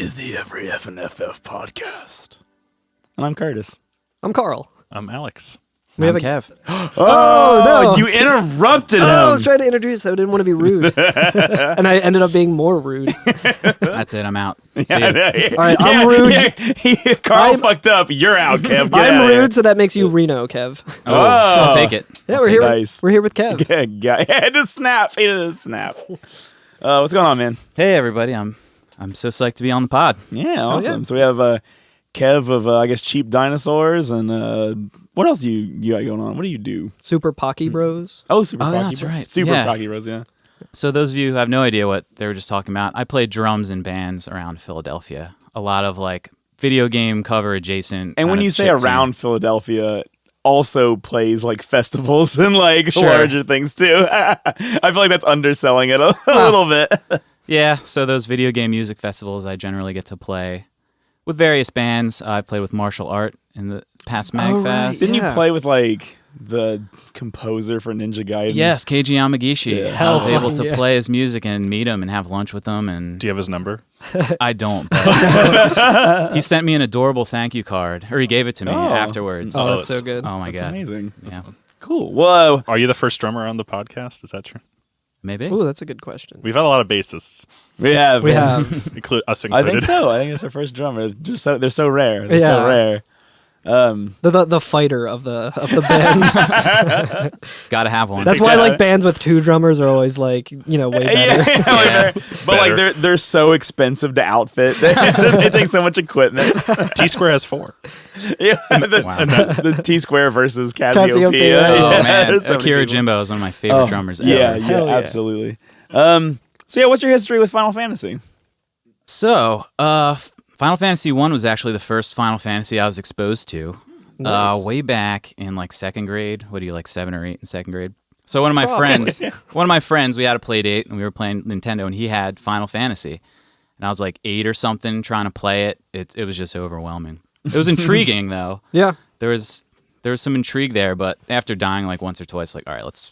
is the Every F and FF podcast. And I'm Curtis. I'm Carl. I'm Alex. We have I'm Kev. Oh, no. You interrupted him. I was trying to introduce. I didn't want to be rude. And I ended up being more rude. That's it. I'm out. See ya. All right, I'm rude. Carl fucked up. You're out, Kev. Get I'm outta rude, so that makes you Reno, Kev. Oh, I'll take it. Yeah, we're here. Nice. We're here with Kev. here. He had to snap. What's going on, man? Hey, everybody. I'm so psyched to be on the pod. Yeah, awesome. yeah. So we have Kev of, I guess, Cheap Dinosaurs. And what else you got going on? What do you do? Super Pocky Bros. Oh, Super Oh, Pocky that's Bros. right. Super Yeah. Pocky Bros, yeah. So those of you who have no idea what they were just talking about, I played drums in bands around Philadelphia. A lot of like video game cover adjacent. And when kind you of say chip around scene. Philadelphia, also plays like festivals and like Sure. larger things too. I feel like that's underselling it a little bit. Yeah, so those video game music festivals, I generally get to play with various bands. I played with Martial Art in the past MagFest. right. Didn't Yeah. you play with like the composer for Ninja Gaiden? Yes, Keiji Yamagishi. Yeah. I was able to Yeah. play his music and meet him and have lunch with him. And Do you have his number? I don't. But he sent me an adorable thank you card, or he gave it to me Oh. afterwards. Oh, Oh, that's so good. Oh my That's god! amazing. Yeah, Cool. Whoa. Are you the first drummer on the podcast? Is that true? maybe. Ooh, that's a good question. We've had a lot of bassists, We have. We have. us I included. think so. I think it's our first drummer. They're so rare. They're so Yeah. rare. The fighter of the band. Gotta have one. That's why Yeah. like bands with two drummers are always like, way better. Yeah. But like Better. they're so expensive to outfit. They take so much equipment. T Square has 4. Yeah, Wow. the T Square versus Cassiopeia. Cassiopeia. Oh Yeah, man, there's so many Akira people. Jimbo is one of my favorite drummers ever. Yeah, Hell yeah. absolutely. So yeah, what's your history with Final Fantasy? So, Final Fantasy 1 was actually the first Final Fantasy I was exposed to. Nice. Way back in like second grade. What are you, like 7 or 8 in second grade? So one of my friends, we had a play date and we were playing Nintendo and he had Final Fantasy. And I was like 8 or something trying to play it. It was just overwhelming. It was intriguing though. Yeah. There was some intrigue there, but after dying like once or twice, like, all right, let's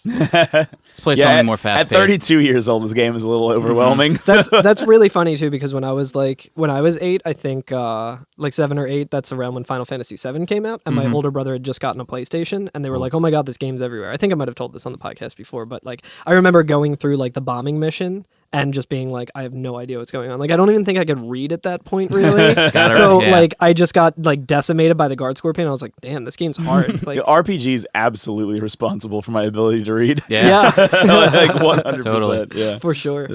play something more fast At paced. 32 years old, this game is a little overwhelming. That's really funny too, because when I was 8, I think like 7 or 8, that's around when Final Fantasy 7 came out, and my older brother had just gotten a PlayStation, and they were like, "Oh my god, this game's everywhere." I think I might have told this on the podcast before, but like I remember going through like the bombing mission and just being like, I have no idea what's going on. Like I don't even think I could read at that point really. So yeah. like I just got like decimated by the guard scorpion. I was like, damn, this game's hard. Like The RPG is absolutely responsible for my ability to read. Yeah. yeah, Like 100%. Totally. Yeah. for sure.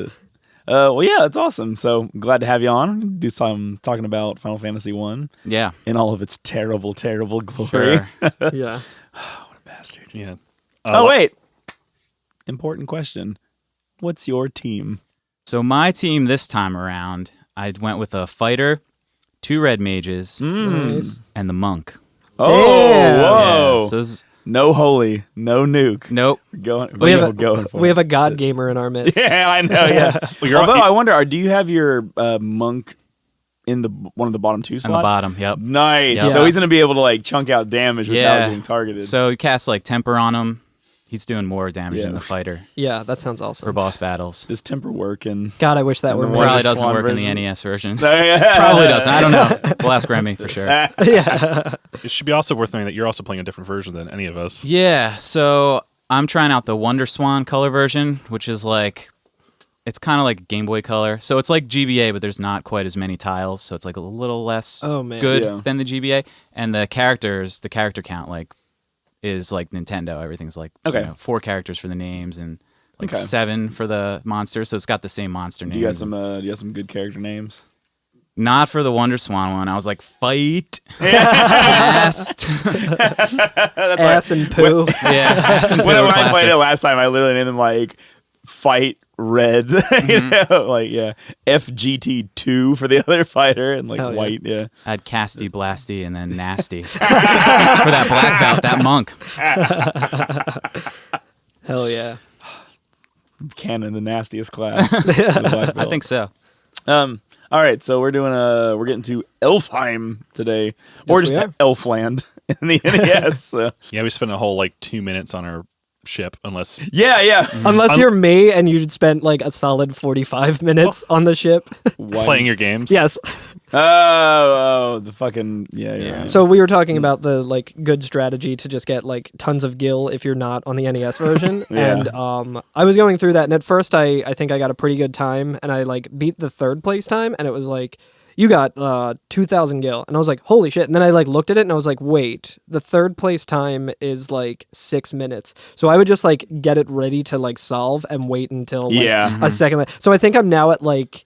Well, yeah, that's awesome. So glad to have you on. Do some talking about Final Fantasy 1 Yeah. in all of its terrible, terrible glory. Sure. Yeah. Bastard. Yeah. Oh, wait. Important question. What's your team? So my team this time around, I went with a fighter, 2 red mages, Nice. and the monk. Oh, Damn. whoa. Yeah, so this is, No holy, no nuke. nope. Going We have for we it. have a god gamer in our midst. Yeah, I know, yeah. Well, you're Although, on- I wonder, do you have your monk in the one of the bottom 2 On slots? the bottom, yep. Nice. Yep. So he's going to be able to like chunk out damage without Yeah. getting targeted. So you cast like temper on him. He's doing more damage Yeah. than the fighter Yeah, that sounds for awesome. boss battles. Does temper work? And God, I wish that were And the more. Wonder Probably doesn't Swan work in version? the NES version. Probably Probably doesn't. I don't know. We'll ask Remy for sure. Yeah. It should be also worth noting that you're also playing a different version than any of us. Yeah, so I'm trying out the Wonder Swan color version, which is like, it's kind of like Game Boy Color. So it's like GBA, but there's not quite as many tiles, so it's like a little less Oh man. good Yeah. than the GBA. And the character count like is like Nintendo. Everything's like Okay. 4 characters for the names and like Okay. 7 for the monsters. So it's got the same monster Do names. you got some? Do you have some good character names? Not for the Wonder Swan one. I was like, fight, fast. Ass and poo. Yeah, ass and When poo I played it classics. last time, I literally named them like Fight Red, you know, like FGT2 for the other fighter, and like Hell yeah. White, yeah. I had Casty, Blasty, and then Nasty for that black belt, that monk. Hell yeah. Canon, the nastiest class. The black I belt. think so. All right, so we're getting to Elfheim today, or Yes, just we are. Elfland in the NES. So. Yeah, we spent a whole like 2 minutes on our ship, unless Yeah. Unless you're me and you'd spent like a solid 45 minutes on the ship. Why- playing your games. Yes. Oh, the fucking yeah. So we were talking about the like good strategy to just get like tons of gil if you're not on the NES version. Yeah. And I was going through that, and at first I think I got a pretty good time, and I like beat the third place time, and it was like, you got 2,000 gil, and I was like, holy shit. And then I like looked at it and I was like, wait, the third place time is like 6 minutes. So I would just like get it ready to like solve and wait until like a second. So I think I'm now at like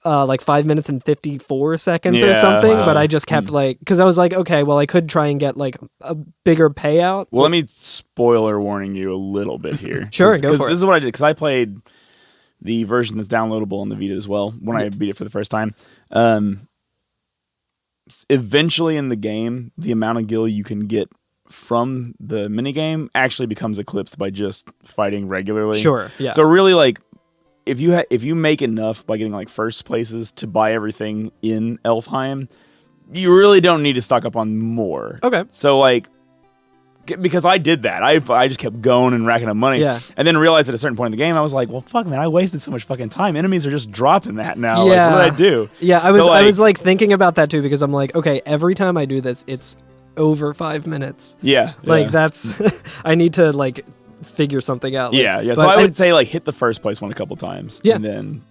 5 minutes and 54 seconds or something, but I just kept like, because I was like, okay, well, I could try and get like a bigger payout. Well, let me spoiler warning you a little bit here. Sure, go for it. This is what I did, because I played the version that's downloadable on the Vita as well when I beat it for the first time. Eventually in the game, the amount of gil you can get from the minigame actually becomes eclipsed by just fighting regularly. Sure, yeah. So really, like, if you make enough by getting like first places to buy everything in Elfheim, you really don't need to stock up on more. Okay. So like, because I did that, I just kept going and racking up money, and then realized at a certain point in the game, I was like, well, fuck, man, I wasted so much fucking time. Enemies are just dropping that now. Yeah. Like, what did I do? Yeah, I was like thinking about that too, because I'm like, okay, every time I do this, it's over 5 minutes. Yeah. Like that's, I need to like figure something out. Like, Yeah. So I would say like hit the first place one a couple times, and then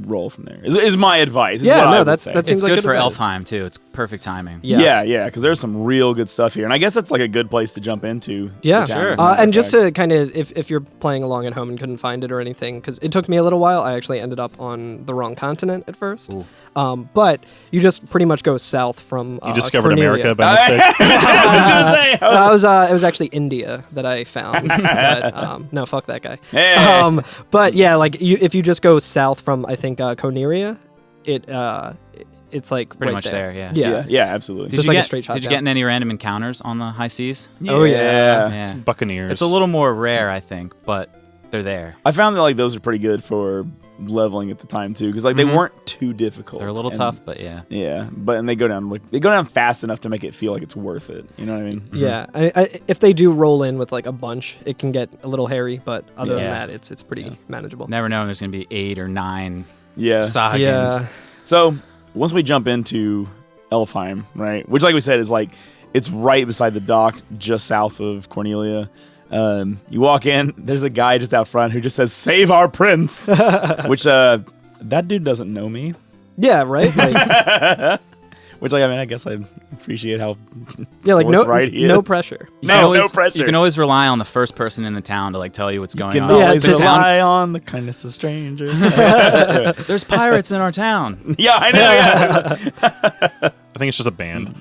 roll from there. Is my advice. That's It's like good for advice. Elfheim too. It's perfect timing. Yeah, because there's some real good stuff here, and I guess that's like a good place to jump into. Yeah, the town, sure. as a matter And of just fact. to kind of, if you're playing along at home and couldn't find it or anything, because it took me a little while, I actually ended up on the wrong continent at first. But you just pretty much go south from. You discovered Cornelia. America by mistake. It was actually India that I found. But, no, fuck that guy. Hey. But yeah, like if you just go south from, I think Cornelia, it's like Pretty right much there. there, Yeah, absolutely. Just like a straight shot Did you down. get in any random encounters on the high seas? Oh, yeah. Yeah. Buccaneers. It's a little more rare, I think, but they're there. I found that like those are pretty good for leveling at the time too, because like they weren't too difficult. They're a little and- tough, but yeah. Yeah, and they go down fast enough to make it feel like it's worth it. You know what I mean? Yeah, if they do roll in with like a bunch, it can get a little hairy, but other than Yeah. that, it's pretty manageable. Never know when there's going to be 8 or 9 Yeah. Sahagins. Yeah. So once we jump into Elfheim, right, which like we said is like it's right beside the dock, just south of Cornelia. You walk in, there's a guy just out front who just says, "Save our prince," which that dude doesn't know me. Yeah, right. Like, Which like I mean I guess I appreciate how yeah, like no forthright he no is. pressure. no pressure. You can always rely on the first person in the town to like tell you what's going You can on. Yeah, always to town. rely on the kindness of strangers. There's pirates in our town. Yeah, I know. Yeah. I think it's just a band.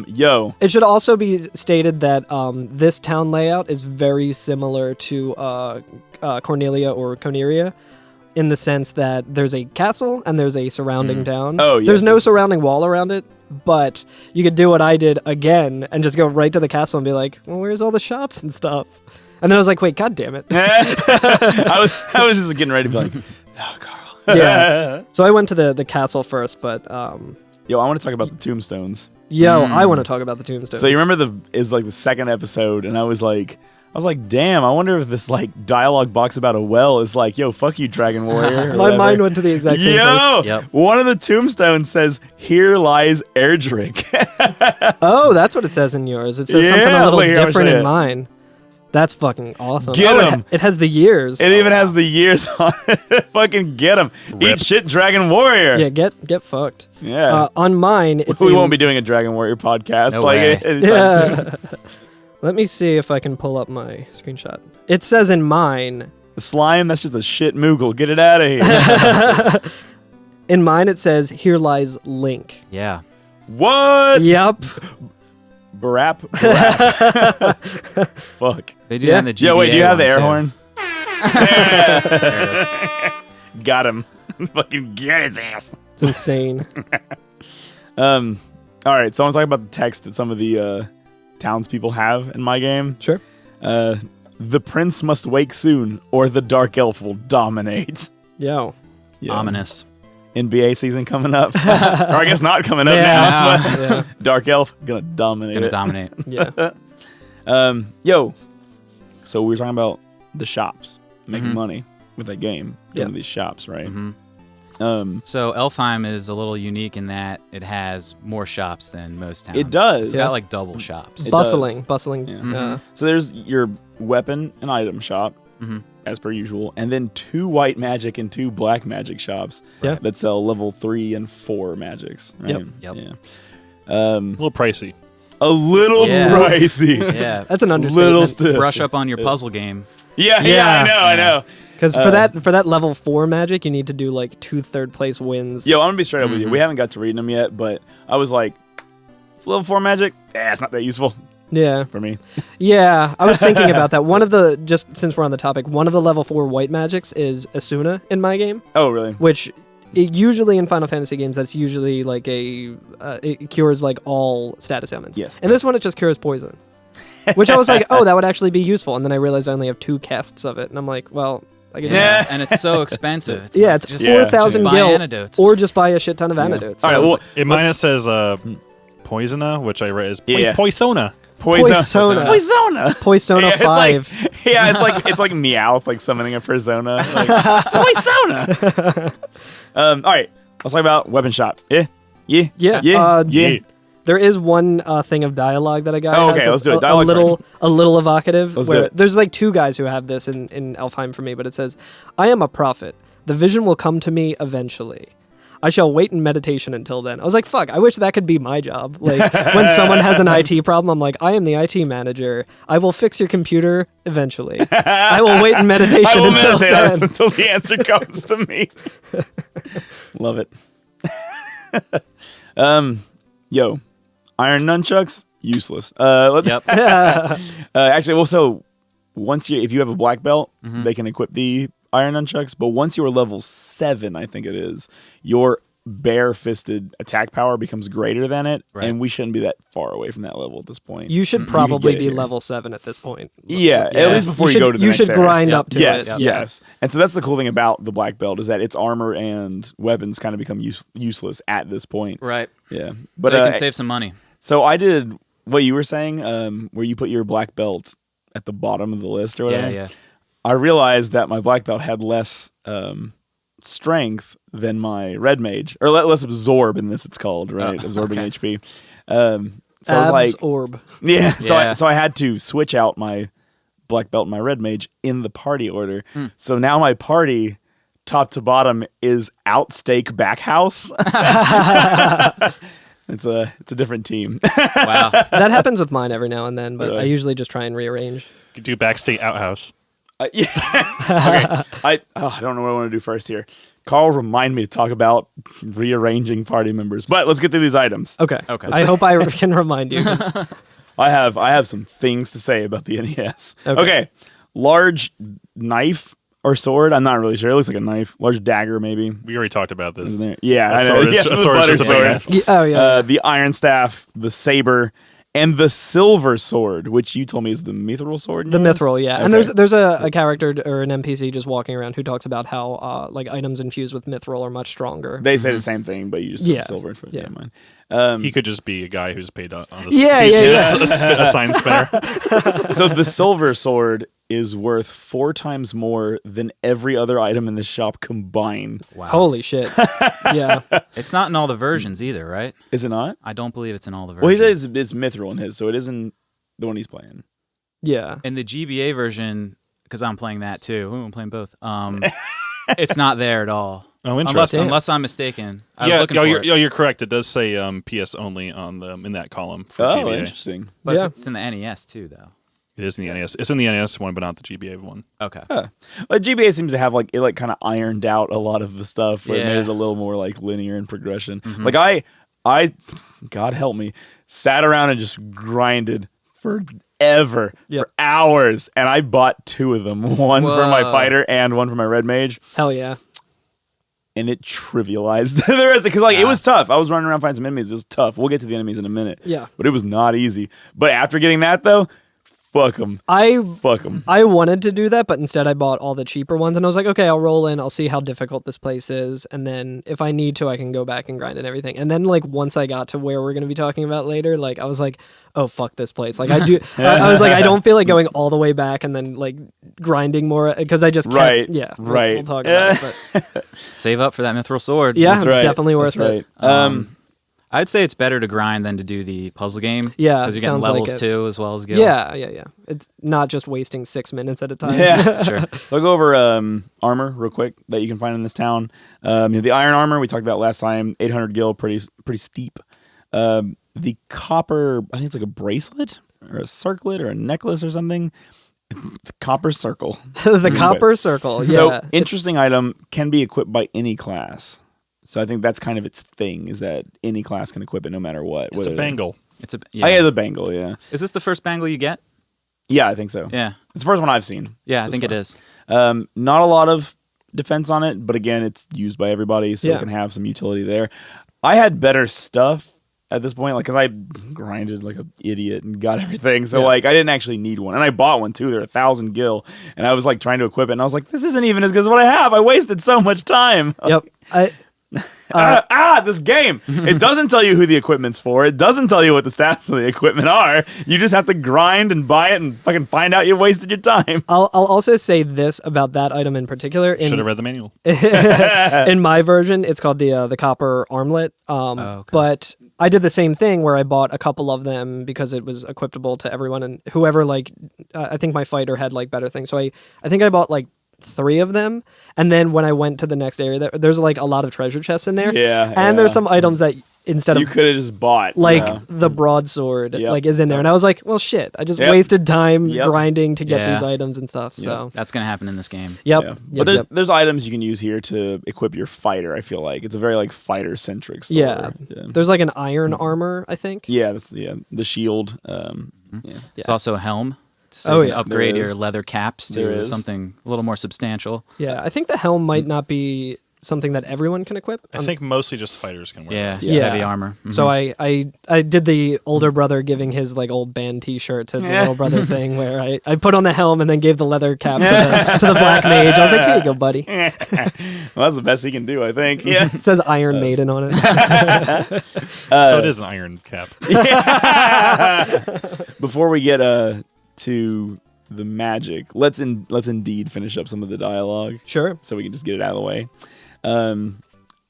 Yo, It should also be stated that this town layout is very similar to Cornelia or Coneria, in the sense that there's a castle and there's a surrounding town. Oh, yes, There's no yes. surrounding wall around it, but you could do what I did again and just go right to the castle and be like, well, where's all the shops and stuff? And then I was like, wait, god damn it. I was just getting ready to be like, no, Carl. Yeah. So I went to the castle first, but Yo, I want to talk about the tombstones. I want to talk about the tombstones. So you remember the second episode, and I was like, damn, I wonder if this like dialogue box about a well is like, yo, fuck you, Dragon Warrior. or My whatever. mind went to the exact same place. Yo, Yep. one of the tombstones says, "Here lies Erdrick." Oh, that's what it says in yours. It says something Yeah, a little wait, here, I'll different show in you. mine. That's fucking awesome. Get Oh, him. it has the years. It even has the years on it. Fucking get him. Eat shit, Dragon Warrior. Yeah, get fucked. Yeah. On mine, it's we in- won't be doing a Dragon Warrior podcast. No like way. anytime soon. Yeah. Let me see if I can pull up my screenshot. It says in mine. The slime, that's just a shit Moogle. Get it out of here. In mine, it says, "Here lies Link." Yeah. What? Yep. Barap. Fuck. They do Yeah. that in the GTA Yeah, wait, do you have the air one, horn? Got him. Fucking get his ass. It's insane. All right, so I want to talk about the text that some of the townspeople have in my game. Sure. The prince must wake soon, or the dark elf will dominate. Yo. too. Ominous. NBA season coming up. Or I guess not coming up Yeah. now. but Yeah. Dark elf, gonna dominate Gonna it. dominate. Yeah. Yo, so we were talking about the shops, making money with that game, going Yeah. to these shops, right? So Elfheim is a little unique in that it has more shops than most towns. It does. It's got like double shops. It Bustling. Yeah. So there's your weapon and item shop, as per usual, and then 2 white magic and 2 black magic shops that sell level 3 and 4 magics. Right? Yep. Yeah. A little pricey. A little pricey. Yeah. That's an understatement. Little stiff. Brush up on your puzzle game. Yeah, I know. Because for that level 4 magic, you need to do like 2 third-place wins. Yo, I'm gonna be straight up with you. We haven't got to reading them yet, but I was like, it's level 4 magic. It's not that useful. Yeah. For me. Yeah, I was thinking about that. One of the, just since we're on the topic, one of the level 4 white magics is Asuna in my game. Oh, really? Which usually in Final Fantasy games, that's usually like it cures like all status ailments. Yes. And this one, it just cures poison. Which I was like, oh, that would actually be useful. And then I realized I only have 2 casts of it. And I'm like, well, I guess. Yeah, and it's so expensive. It's Yeah, like it's just 4,000 buy gil, antidotes. or just buy a shit ton of antidotes. All right, well, It minus says Poisona, which I read as Yeah. Poisona. Poisona. Poisona Yeah, it's 5. it's like Meowth, like summoning a persona. Like, Poisona. All right, let's talk about weapon shop. Yeah. There is one thing of dialogue that a guy Oh, has okay, let's that's do it. Dialogue a little evocative. Let's do where it. there's like 2 guys who have this in Elfheim for me, but it says, I am a prophet. The vision will come to me eventually. I shall wait in meditation until then. I was like, fuck, I wish that could be my job. Like, when someone has an IT problem, I'm like, I am the IT manager. I will fix your computer eventually. I will wait in meditation I will until meditate then. until the answer comes to me. Love it. Yo, iron nunchucks, useless. Actually, also, if you have a black belt, they can equip the iron nunchucks. But once you are level 7, I think it is, your bare-fisted attack power becomes greater than it, and we shouldn't be that far away from that level at this point. You should probably be level 7 at this point. Yeah, at least before you go to the next You should area. grind up to Yes, it. yes. And so that's the cool thing about the black belt is that its armor and weapons kind of become useless at this point. Right. Yeah. But so you can save some money. So I did what you were saying, where you put your black belt at the bottom of the list or whatever. Yeah. I realized that my black belt had less strength than my red mage, or less absorb in this. It's called absorbing HP. So I was like, orb. Yeah. So I had to switch out my black belt and my red mage in the party order. So now my party, top to bottom, is outstake backhouse. It's a different team. Wow. That happens with mine every now and then, but Really? I usually just try and rearrange. You could do backstate outhouse. Yeah. Okay. I don't know what I want to do first here. Carl, remind me to talk about rearranging party members. But let's get through these items. Okay. I hope I can remind you. 'Cause I have some things to say about the NES. Okay. Large knife or sword. I'm not really sure. It looks like a knife. Large dagger, maybe. We already talked about this. Yeah. A sword is the just butter a sword. knife. Yeah. The iron staff, the saber, and the silver sword, which you told me is the mithril sword. The mithril, yeah. Okay. And there's a character or an NPC just walking around who talks about how like items infused with mithril are much stronger. They say the same thing, but you just Yeah. silver for Yeah. mine. He could just be a guy who's paid on this. Yeah, he's yeah, just a sign spinner. So the silver sword is worth 4 times more than every other item in the shop combined. Wow. Holy shit. Yeah. It's not in all the versions either, right? Is it not? I don't believe it's in all the versions. Well, he says it's mithril in his, so it isn't the one he's playing. Yeah. In the GBA version, because I'm playing that too. Ooh, I'm playing both. It's not there at all. Oh, interesting. Unless I'm mistaken. I was looking for it. you're correct. It does say PS only on in that column for Oh, GBA. interesting. But Yeah. it's in the NES too, though. It is in the NES. It's in the NES one, but not the GBA one. Okay. Well, GBA seems to have it kind of ironed out a lot of the stuff, where it made Yeah. it a little more like linear in progression. Like I, God help me, sat around and just grinded forever, for hours, and I bought 2 of them, one for my fighter and one for my red mage. Hell yeah. And it trivialized the rest because it was tough. I was running around fighting some enemies. It was tough. We'll get to the enemies in a minute. Yeah. But it was not easy. But after getting that though, fuck them. Fuck them. I wanted to do that, but instead I bought all the cheaper ones, and I was like, okay, I'll roll in, I'll see how difficult this place is, and then if I need to, I can go back and grind and everything. And then like once I got to where we're gonna be talking about later, like I was like, oh fuck this place. Like I do, I was like, I don't feel like going all the way back and then like grinding more because I just kept, Right. Yeah, Right. We'll talk about it. But Save up for that mithril sword. yeah, That's it's right. definitely worth That's it. right. I'd say it's better to grind than to do the puzzle game. Yeah, because you're getting sounds like levels it. too as well as gil. Yeah. It's not just wasting 6 minutes at a time. Yeah. Sure. So I'll go over armor real quick that you can find in this town. The iron armor we talked about last time, 800 gil, pretty steep. The copper, I think it's like a bracelet or a circlet or a necklace or something. The copper circle. The copper circle. Yeah. So interesting item, can be equipped by any class. So I think that's kind of its thing, is that any class can equip it no matter what. It's a whether- bangle. It's a Oh, yeah, the bangle, yeah. Is this the first bangle you get? Yeah, I think so. Yeah. It's the first one I've seen. Yeah, I This think it far. is. Not a lot of defense on it, but again, it's used by everybody, so Yeah. it can have some utility there. I had better stuff at this point, like, because I grinded like an idiot and got everything, so Yeah. like I didn't actually need one, and I bought one too. They're 1,000 gil, and I was like trying to equip it, and I was like, this isn't even as good as what I have. I wasted so much time. Yep. This game. It doesn't tell you who the equipment's for. It doesn't tell you what the stats of the equipment are. You just have to grind and buy it and fucking find out you wasted your time. I'll also say this about that item in particular. Should have read the manual. In my version, it's called the copper armlet. Okay. But I did the same thing where I bought a couple of them because it was equipable to everyone, and whoever like I think my fighter had like better things. So I think I bought like 3 of them, and then when I went to the next area, there's like a lot of treasure chests in there. Yeah, and there's some items that instead You of could have just bought like yeah. the broadsword Yep. like is in there, and I was like, well shit, I just Yep. wasted time Yep. grinding to get Yeah. these items and stuff. So That's gonna happen in this game. yep. Yeah. Yep, But yep. there's items you can use here to equip your fighter. I feel like it's a very like fighter centric store. Yeah. There's like an iron armor, I think. Yeah, the shield. There's also a helm. So Oh, you can yeah. upgrade There your is. leather caps There to is. something a little more substantial. Yeah, I think the helm might not be something that everyone can equip. I think mostly just fighters can wear Yeah, those. Yeah. heavy armor. Mhm. So I did the older brother giving his like old band T-shirt to the Yeah. little brother thing where I put on the helm and then gave the leather cap to the black mage. I was like, here you go, buddy. Well, that's the best he can do, I think. Yeah. It says Iron Maiden on it. So it is an iron cap. Before we get to the magic, let's indeed finish up some of the dialogue. Sure. So we can just get it out of the way.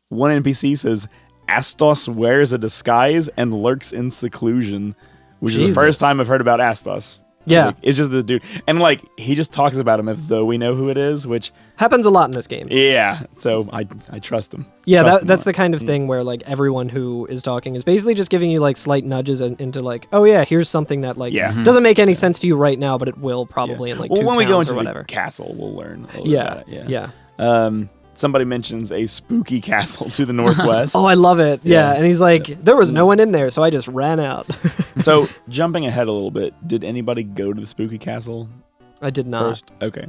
One NPC says, Astos wears a disguise and lurks in seclusion, which is Jesus. the first time I've heard about Astos. Yeah. Like, it's just the dude. And like, he just talks about him as though we know who it is, which, Happens a lot in this game. yeah. So I trust him. Yeah, Trust him that's a the lot. kind of thing where like everyone who is talking is basically just giving you like slight nudges into like, oh yeah, here's something that like Yeah. doesn't make any sense to you right now, but it will probably in like well, 2 when we go counts into or the whatever. castle, we'll learn a little Yeah, bit about it. yeah. Somebody mentions a spooky castle to the northwest. Oh, I love it. Yeah. Yeah. And he's like, there was no one in there, so I just ran out. So, jumping ahead a little bit, did anybody go to the spooky castle I did not. first? Okay.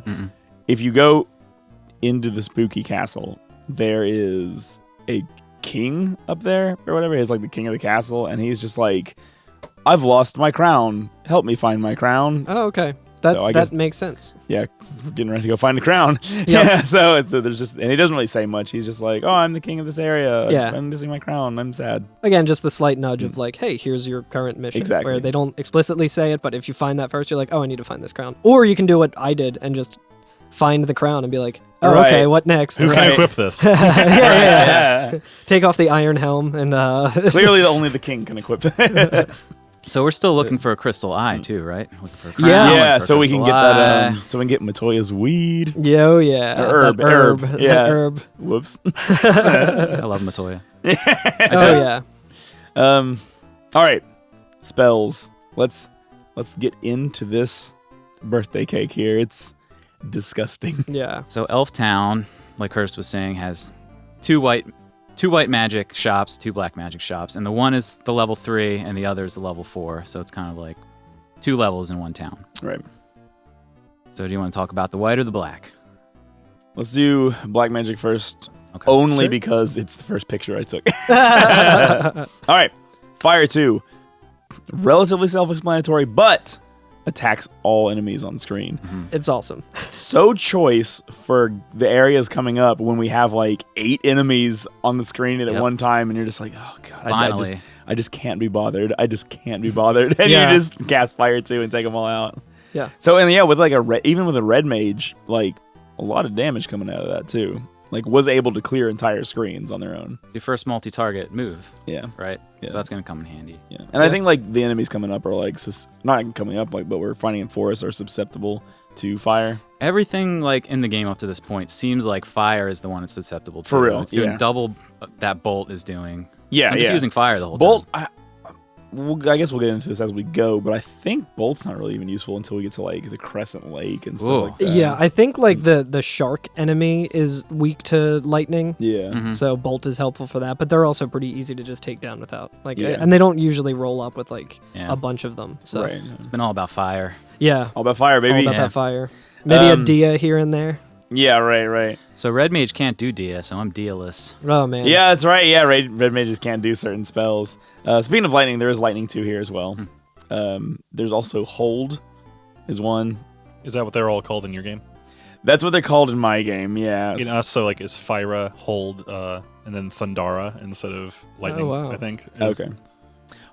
If you go into the spooky castle, there is a king up there or whatever. He's like the king of the castle, and he's just like, I've lost my crown. Help me find my crown. Oh, okay. That So I that guess- makes sense. Yeah, 'cause we're getting ready to go find the crown. Yeah, so there's just, and he doesn't really say much. He's just like, oh, I'm the king of this area. Yeah. I'm missing my crown. I'm sad. Again, just the slight nudge of like, hey, here's your current mission. Exactly. Where they don't explicitly say it, but if you find that first, you're like, oh, I need to find this crown. Or you can do what I did and just find the crown and be like, oh, Right. okay, what next? Who Right. can equip this? Yeah. Take off the iron helm and Clearly, only the king can equip it. So we're still looking for a crystal eye too, right? Looking for a crown, Yeah. looking Yeah, for a so we can crystal get eye. that. So we can get Matoya's weed. yo, yeah, Herb, that herb, that yeah. herb. Whoops. I love Matoya. Oh yeah. All right, spells. Let's get into this birthday cake here. It's disgusting. Yeah. So Elf Town, like Curtis was saying, has two white magic shops, 2 black magic shops, and the one is the level 3 and the other is the level 4. So it's kind of like 2 levels in one town. Right. So do you want to talk about the white or the black? Let's do black magic first. Okay. Only Sure. because it's the first picture I took. All right, Fire 2. Relatively self-explanatory, but attacks all enemies on screen. It's awesome. So choice for the areas coming up when we have like 8 enemies on the screen at one time, and you're just like, oh god, Finally. I just can't be bothered. I just can't be bothered, and Yeah. you just cast fire 2 and take them all out. Yeah. So and yeah, with like even with a red mage, like a lot of damage coming out of that too. Like was able to clear entire screens on their own. It's your first multi-target move, Yeah. right? Yeah. So that's going to come in handy. Yeah. And I think like the enemies coming up are like not coming up like, but we're finding in forests are susceptible to fire. Everything like in the game up to this point seems like fire is the one it's susceptible to. For real, It's doing yeah. double that Bolt is doing. Yeah, So I'm just yeah. using fire the whole Bolt, time. I guess we'll get into this as we go, but I think Bolt's not really even useful until we get to like the Crescent Lake and stuff Ooh. like that. Yeah, I think like the shark enemy is weak to lightning. Yeah. Mm-hmm. So Bolt is helpful for that, but they're also pretty easy to just take down without like, Yeah. and they don't usually roll up with like Yeah. a bunch of them. So Right. It's been all about fire. yeah, All about fire, all baby. about Yeah. that fire. Maybe a Um, Dia here and there. Yeah, right. So Red Mage can't do Dia, so I'm Dia-less. Oh man. Yeah, that's right. Yeah, red mages can't do certain spells. Speaking of lightning, there is lightning 2 here as well. There's also hold is one. Is that what they're all called in your game? That's what they're called in my game. Yeah. In us, so like is Fyra, Hold, and then Thundara instead of Lightning. wow. I think. Okay.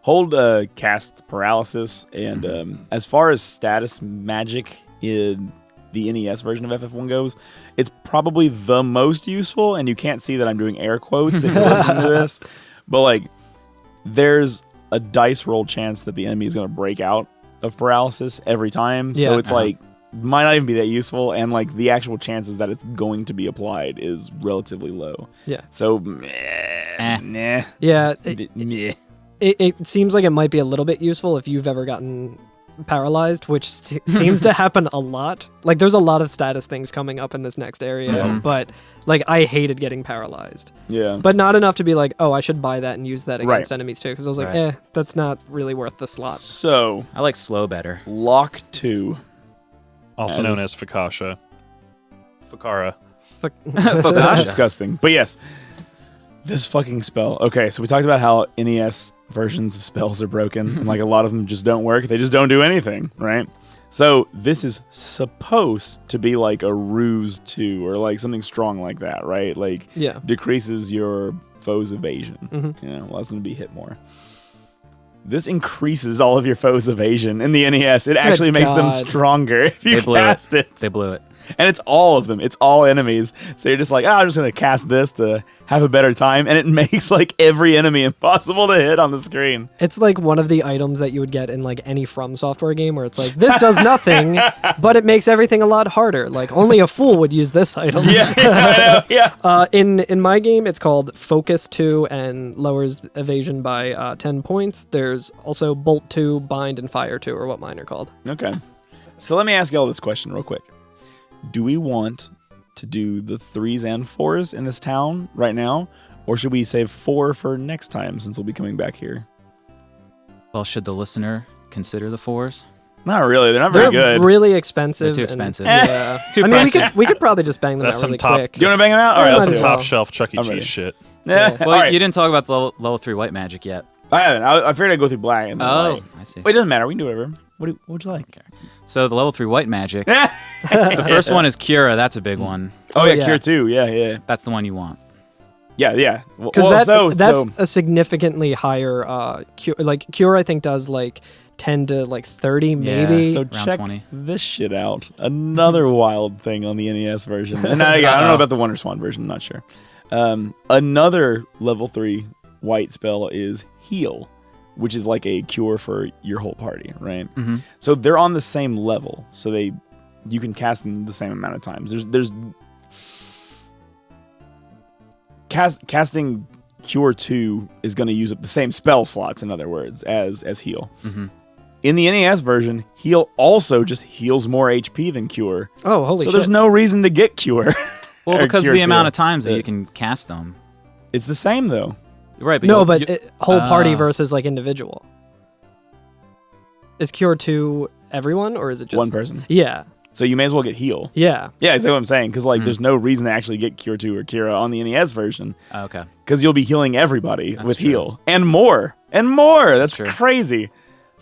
Hold casts paralysis, and as far as status magic in the NES version of FF1 goes, it's probably the most useful, and you can't see that I'm doing air quotes if you listen to this, but like there's a dice roll chance that the enemy is going to break out of paralysis every time, so Yeah. it's like might not even be that useful, and like the actual chances that it's going to be applied is relatively low. Yeah. So, Eh. nah. Yeah. Meh. It seems like it might be a little bit useful if you've ever gotten paralyzed, which seems to happen a lot. Like there's a lot of status things coming up in this next area, Yeah. but like I hated getting paralyzed. Yeah. But not enough to be like, oh, I should buy that and use that against Right. enemies too, because I was like, Right. that's not really worth the slot. So, I like slow better. Lock 2. Also That known is- as Fakasha. Fakara. That's disgusting. But yes, this fucking spell. Okay, so we talked about how NES versions of spells are broken, and like a lot of them just don't work. They just don't do anything, right? So this is supposed to be like a ruse 2 or like something strong like that, right? Like Yeah. decreases your foe's evasion. You know, well, that's going to be hit more. This increases all of your foes' evasion in the NES. It actually makes them God. stronger if you They blew cast it. They blew it. And it's all of them. It's all enemies. So you're just like, I'm just going to cast this to have a better time. And it makes like every enemy impossible to hit on the screen. It's like one of the items that you would get in like any From Software game where it's like, this does nothing, but it makes everything a lot harder. Like only a fool would use this item. Yeah, I know, yeah. In my game, it's called Focus 2 and lowers evasion by 10 points. There's also Bolt 2, Bind, and Fire 2 are what mine are called. Okay. So let me ask you all this question real quick. Do we want to do the 3s and 4s in this town right now? Or should we save 4 for next time since we'll be coming back here? Well, should the listener consider the 4s? Not really. They're not They're very good. really expensive. They're too and- expensive. Yeah. Too I mean, pricey. we could probably just bang them That's out some really top- quick. Do you want to bang them out? All right, Yeah, let's might do as it. well. Top shelf Chuck E. I'm Cheese ready. shit. Yeah. Well, All Well, right. you didn't talk about the level 3 white magic yet. I haven't. I figured I'd go through black. And then white. I see. Well, it doesn't matter. We can do whatever. What would you like? So the level 3 white magic. The first one is Cura. That's a big one. Oh, yeah, yeah. Cure 2. Yeah. That's the one you want. Yeah. Because Well, that's a significantly higher cure. Like Cure, I think does like 10 to like 30 maybe. So Around check 20. this shit out. Another wild thing on the NES version. And I don't know about the Wonder Swan version. I'm not sure. Another level 3 white spell is Heal, which is like a cure for your whole party, right? Mm-hmm. So they're on the same level. So you can cast them the same amount of times. There's casting Cure 2 is going to use up the same spell slots, in other words, as Heal. Mm-hmm. In the NES version, Heal also just heals more HP than Cure. Oh, holy So shit. there's no reason to get Cure. Well, Or because Cure of the 2. amount of times that Yeah. you can cast them. It's the same, though. Right, but No, you'll- but you- whole party Ah. versus like individual. Is Cure 2 everyone or is it just One person. Yeah. So you may as well get Heal. Yeah. Yeah, exactly what I'm saying. Because there's no reason to actually get Cure 2 or Kira on the NES version. Oh, okay. Because you'll be healing everybody That's with true. Heal. And more. And more. That's true. crazy.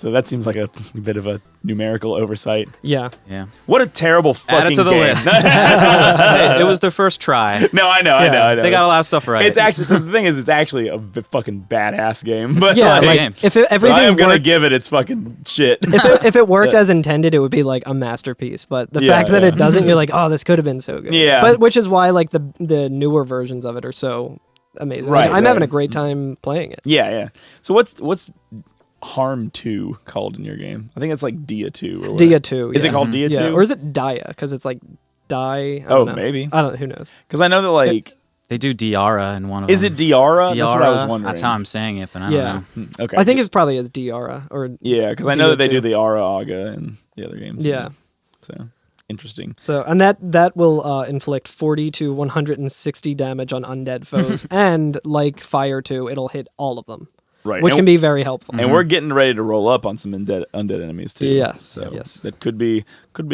So that seems like a bit of a numerical oversight. Yeah. Yeah. What a terrible fucking Add it to the game. list. Add it to the list. Hey, it was their first try. No, I know. They got a lot of stuff right. It's actually, so the thing is, it's actually a fucking badass game. But Yeah, a good like game. if everything I am going to worked- give it its fucking shit. if it worked as intended, it would be like a masterpiece. But the fact that it doesn't, you're like, oh, this could have been so good. Yeah. But which is why like the newer versions of it are so amazing. Right, Like, I'm right. having a great time playing it. Yeah. So what's Harm 2 called in your game? I think it's like Dia 2 or whatever. Dia 2. Is yeah. it called Dia 2? Yeah. Or is it Dia? Because it's like die. I Oh, don't know. maybe. I don't. Who knows? Because I know that like, They do Diara in one of is them. it Diara? That's what I was Diara? wondering. That's how I'm saying it, but I Yeah. don't know. Okay. I think it's probably as Diara or Yeah, because I know that they Dia do the Ara Aga and the other games. Yeah. So interesting. so, and that will inflict 40 to 160 damage on undead foes, and like Fire 2, it'll hit all of them, Right. which and, can be very helpful. and we're getting ready to roll up on some undead enemies too. Yes, So yes. that could be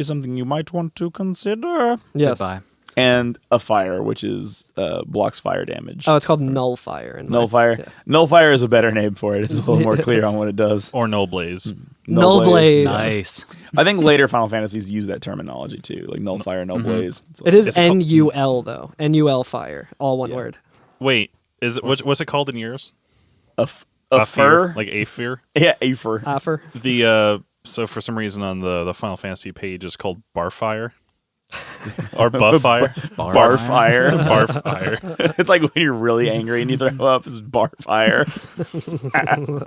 something you might want to consider. Yes. Goodbye. And a fire, which is blocks fire damage. Oh, it's called Nullfire. Nullfire. Yeah. Nullfire is a better name for it. It's a little more clear on what it does. Or Null Blaze. Null Blaze. Nice. I think later Final Fantasies use that terminology too, like Nullfire, Null Blaze. It's It is Is it called- NUL though. NUL Fire. All one word. Wait, is it what's it called in yours? a fur. Like Aether? Yeah, a fur. Affer. The so for some reason on the Final Fantasy page is called Barfire. Or Buffire. Barfire. Barfire. It's like when you're really angry and you throw up, it's Barfire.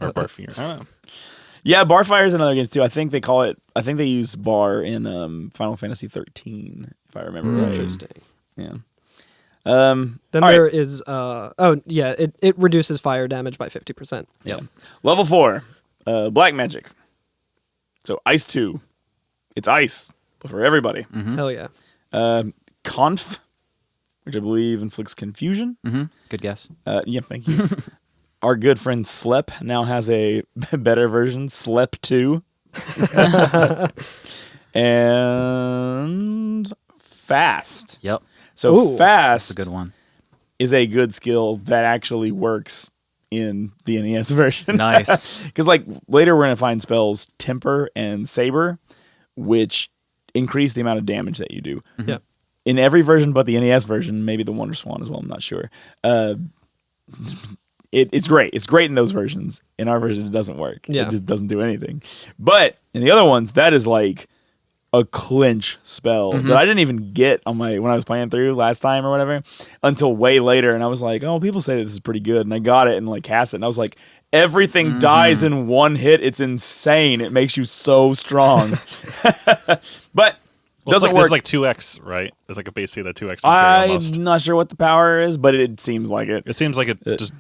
Or Barfire. I don't know. Yeah, Barfire is another game too. I think they use bar in Final Fantasy 13, if I remember right. Interesting. Yeah. Then all there right. is it reduces fire damage by 50%. Yeah. Level 4, Black Magic. So Ice 2. It's ice, but for everybody. Hell yeah. Conf, which I believe inflicts confusion. Good guess. Yeah, thank you. Our good friend Slep now has a better version, Slep 2. And Fast. Yep. So Ooh, Fast That's a good one. is a good skill that actually works in the NES version. Nice. Because like later we're going to find spells Temper and Saber, which increase the amount of damage that you do. Yeah. In every version but the NES version, maybe the Wonder Swan as well, I'm not sure. It's great. It's great in those versions. In our version, it doesn't work. Yeah. It just doesn't do anything. But in the other ones, that is like a clinch spell that I didn't even get on when I was playing through last time or whatever until way later. And I was like, oh, people say that this is pretty good. And I got it and like cast it. And I was like, everything dies in one hit. It's insane. It makes you so strong. But Well, doesn't it's work. like 2x, right? It's like basically the 2x material almost. I'm not sure what the power is, but it seems like it. It seems like it just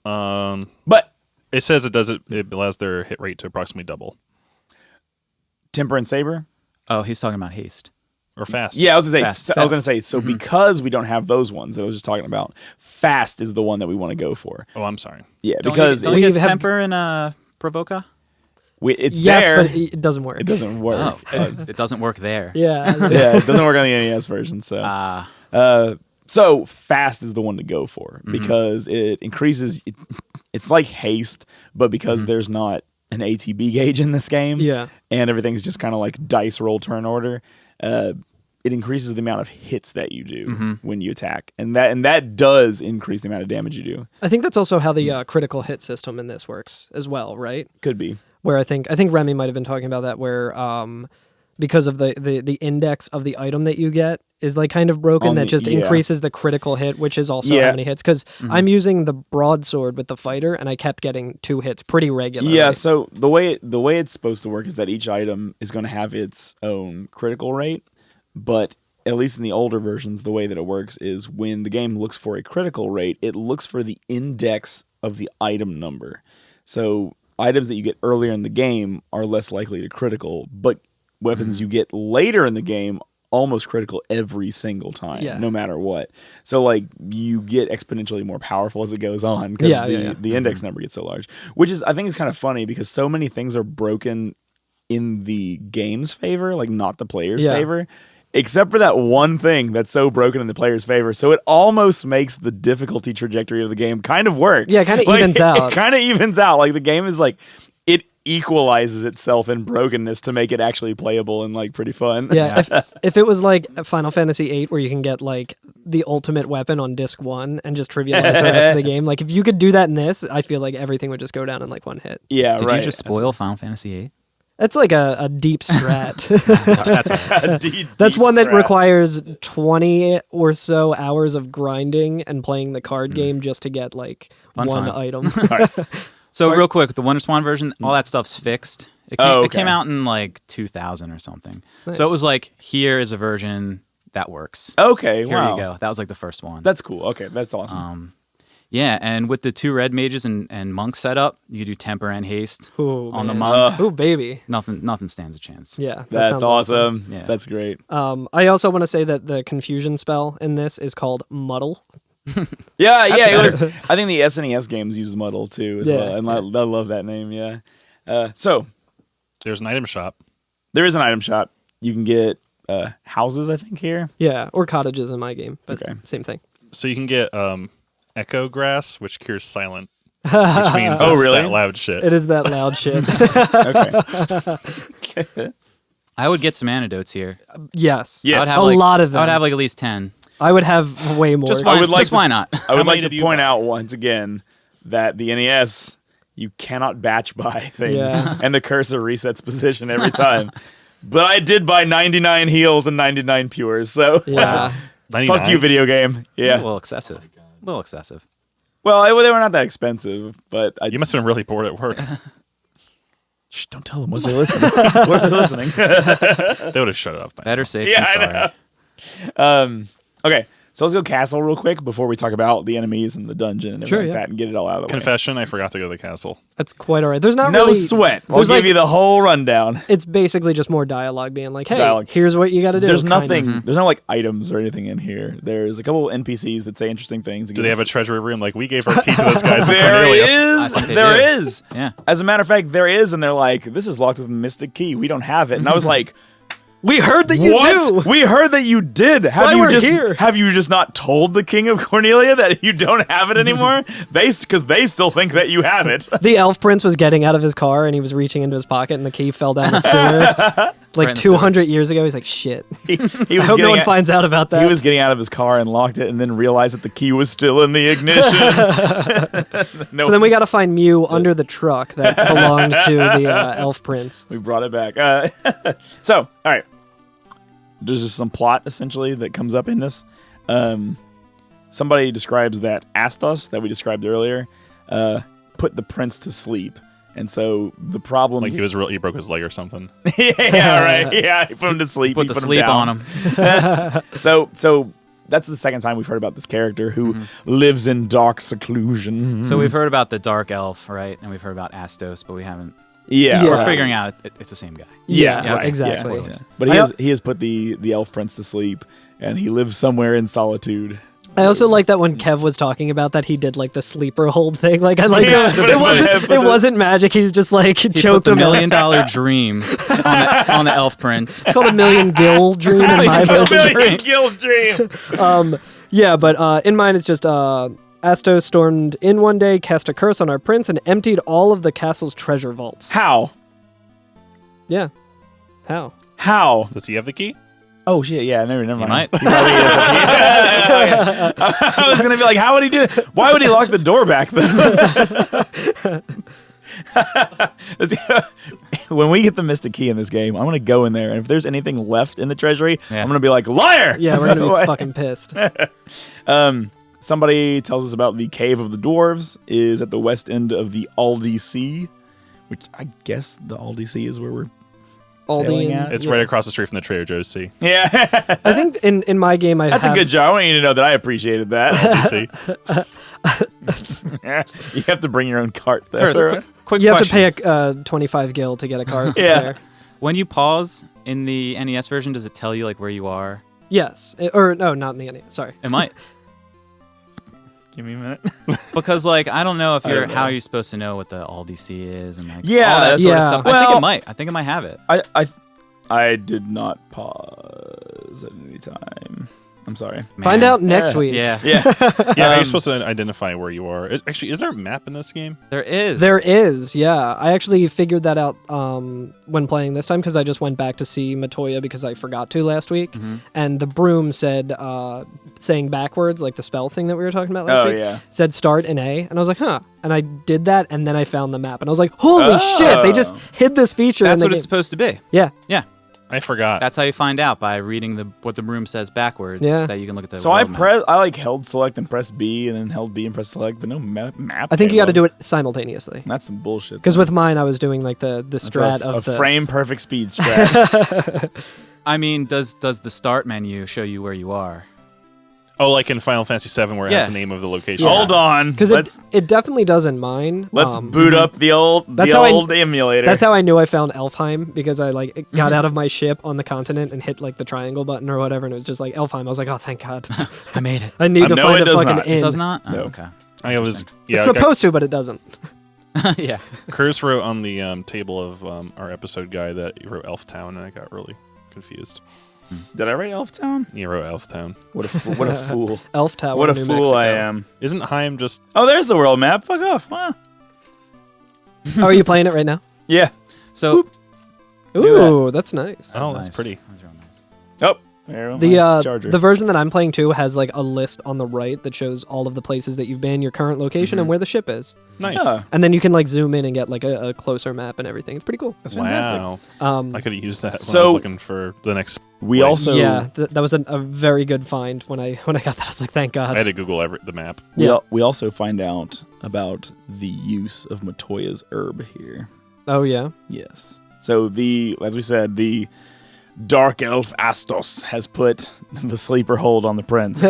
But it says it allows their hit rate to approximately double. Temper and Saber? Oh, he's talking about haste. Or fast. Yeah, I was gonna say. Fast, I was gonna fast. say. So because we don't have those ones that I was just talking about, Fast is the one that we want to go for. Oh, I'm sorry. Yeah, Don't because you We get have- temper and Provoca? it's Yes, there. but it doesn't work. It doesn't work. Oh, it doesn't work there. Yeah. Yeah, it doesn't work on the NES version. So, so Fast is the one to go for because it increases. It's like haste, but because there's not an ATB gauge in this game, Yeah. and everything's just kind of like dice roll turn order. It increases the amount of hits that you do when you attack, and that does increase the amount of damage you do. I think that's also how the critical hit system in this works as well, right? Could be. Where I think Remy might have been talking about that, where because of the index of the item that you get is like kind of broken, On that the- just yeah. increases the critical hit, which is also Yeah. how many hits. Because I'm using the broadsword with the fighter, and I kept getting 2 hits pretty regularly. Yeah, so the way it's supposed to work is that each item is going to have its own critical rate, but at least in the older versions, the way that it works is when the game looks for a critical rate, it looks for the index of the item number. So items that you get earlier in the game are less likely to critical, but weapons you get later in the game almost critical every single time, Yeah. no matter what. So like you get exponentially more powerful as it goes on because the index number gets so large, which is I think it's kind of funny because so many things are broken in the game's favor, like not the player's favor. Except for that one thing that's so broken in the player's favor. So it almost makes the difficulty trajectory of the game kind of work. Yeah, it kind of evens out. It kind of evens out. Like the game is like, equalizes itself in brokenness to make it actually playable and like pretty fun. Yeah, if it was like Final Fantasy VIII, where you can get like the ultimate weapon on disc 1 and just trivialize the rest of the game, like if you could do that in this, I feel like everything would just go down in like one hit. Yeah, Did right. you just spoil Final Fantasy VIII? That's like a deep strat. That's One that requires 20 or so hours of grinding and playing the card game just to get like one item. So real quick, the Wonder Swan version, all that stuff's fixed. It came out in like 2000 or something. Nice. So it was like, here is a version that works. Okay, Here wow. you go. That was like the first one. That's cool. Okay, that's awesome. Yeah, and with the 2 red mages and monks set up, you could do temper and haste Ooh, on the man. monk. Ooh, baby. Nothing stands a chance. Yeah, that That's sounds awesome. Yeah. That's great. I also want to say that the confusion spell in this is called Muddle. Yeah, it was. I think the SNES games use Muddle too as Yeah, well, and I love that name. Yeah. So There's an item shop. there is an item shop. You can get houses, I think, here. Yeah, or cottages in my game, but Okay. same thing. So you can get echo grass, which cures silent, which means Oh, it's really? that loud shit. It is that loud shit. Okay. I would get some antidotes here. Yes. Yes. I would have a like, lot of them. I would have like at least 10. I would have way more. Just I would like to- why not? I would many like did to you point buy? out once again that the NES, you cannot batch buy things, Yeah. and the cursor resets position every time. But I did buy 99 heals and 99 pures, so Yeah. 99? fuck you, video game. A Yeah. little excessive. Well, they were not that expensive, but I You must have been really bored at work. Shh, don't tell them. What if they're listening? What if they're listening? They would have shut it off by now. Better safe Yeah, than I sorry. Okay, so let's go castle real quick before we talk about the enemies and the dungeon and everything Sure, like yeah. that and get it all out of the way. Confession, I forgot to go to the castle. That's quite all right. There's not No really sweat. I'll there's give like- you the whole rundown. It's basically just more dialogue being like, hey, Dialogue. here's what you got to do. There's kind of. nothing. There's no like items or anything in here. There's a couple NPCs that say interesting things. Do they have a treasury room? Like, we gave our key to those guys in There Cornelia. I is. think they There do. is. Yeah. As a matter of fact, there is, and they're like, "This is locked with a mystic key. We don't have it." And I was like, We heard that you "What? do. We heard that you did. Have why you we're just here." have you just not told the King of Cornelia that you don't have it anymore? Because they still think that you have it. The elf prince was getting out of his car and he was reaching into his pocket and the key fell down the sewer. Like Right in the sewer. 200 years ago. He's like, shit. He was I hope no getting one out- finds out about that. He was getting out of his car and locked it, and then realized that the key was still in the ignition. No, So then we got to find Mew under the truck that belonged to the elf prince. we brought it back. So, all right. There's just some plot essentially that comes up in this. Somebody describes that Astos that we described earlier put the prince to sleep, and so the problem. Like, he broke his leg or something. Yeah, right. Yeah, he put him to sleep. Put he the him sleep down. on him. So that's the second time we've heard about this character who lives in dark seclusion. So we've heard about the dark elf, right? And we've heard about Astos, but we haven't. Yeah, Yeah. We're right. figuring out it's the same guy. Yeah, Yeah, right. exactly. Yeah. But he has put the elf prince to sleep, and he lives somewhere in solitude. I also like that when Kev was talking about that, he did like the sleeper hold thing. Like I like Yeah, it wasn't magic. He's just like He put choked the him $1 out. million dream on the elf prince. It's called a million gill dream in my version. Million guild dream. Yeah, but in mine it's just Astos stormed in one day, cast a curse on our prince, and emptied all of the castle's treasure vaults. How? Yeah. How? How? Does he have the key? Oh shit! Yeah, never He mind. might. I was gonna be like, how would he do it? Why would he lock the door back then? When we get the Mystic Key in this game, I'm gonna go in there, and if there's anything left in the treasury, Yeah. I'm gonna be like, liar! Yeah, we're gonna be fucking pissed. Somebody tells us about the Cave of the Dwarves is at the west end of the Aldi Sea, which I guess the Aldi Sea is where we're sailing Aldi. at. It's right across the street from the Trader Joe's Sea. Yeah. I think in my game I That's have a good job. I want you to know that I appreciated that. DC. You have to bring your own cart there. Curtis, quick you have question. to pay a 25 gil to get a card. Yeah. There. When you pause in the NES version, does it tell you like where you are? Yes. Or no, not in the NES. Sorry. It might. Give me a minute. Because like I don't know if I you're don't know. how you're supposed to know what the Aldi Sea is and like Yeah, all that sort of yeah. stuff. Well- I think it might have it. I did not pause at any time. I'm sorry. Find out next week. Yeah. Yeah. Yeah, you're supposed to identify where you are. Actually, is there a map in this game? There is. There is, yeah. I actually figured that out when playing this time because I just went back to see Matoya because I forgot to last week. And the broom said, saying backwards, like the spell thing that we were talking about last week, said start in A. And I was like, huh. And I did that, and then I found the map. And I was like, holy shit, they just hid this feature. That's what it's supposed to be. Yeah. Yeah. I forgot. That's how you find out, by reading what the broom says backwards. Yeah. That you can look at the. So I like held select and press B, and then held B and press select, but no map. I think you got to do it simultaneously. That's some bullshit. Because with mine, I was doing like the strat of the frame perfect speed strat. I mean, does the start menu show you where you are? Oh, like in Final Fantasy VII, where it has the name of the location. Hold on, because it definitely does in mine. Let's boot up the old emulator. That's how I knew I found Elfheim, because I like got out of my ship on the continent and hit like the triangle button or whatever, and it was just like Elfheim. I was like, oh, thank God, I made it. I need to find a fucking inn. It does not. No. Oh, okay. It's supposed to, but it doesn't. Yeah. Curse wrote on the table of our episode guide that he wrote Elftown, and I got really confused. Did I write Elftown? You wrote Elftown. What a fool! Elf Tower. What a New fool Mexico. I am! Isn't Heim just? Oh, there's the world map. Fuck off! Wow. Oh, are you playing it right now? Yeah. So. Ooh, that's nice. Oh, nice. that's pretty. That's real nice. Oh. The version that I'm playing too has like a list on the right that shows all of the places that you've been, your current location, and where the ship is. Nice. Yeah. And then you can like zoom in and get like a closer map and everything. It's pretty cool. That's fantastic. Wow. I could have used that when I was looking for the next. We place. also that was a very good find when I got that. I was like, thank God. I had to Google the map. we also find out about the use of Matoya's herb here. Oh yeah. Yes. So as we said, the Dark Elf Astos has put the sleeper hold on the prince,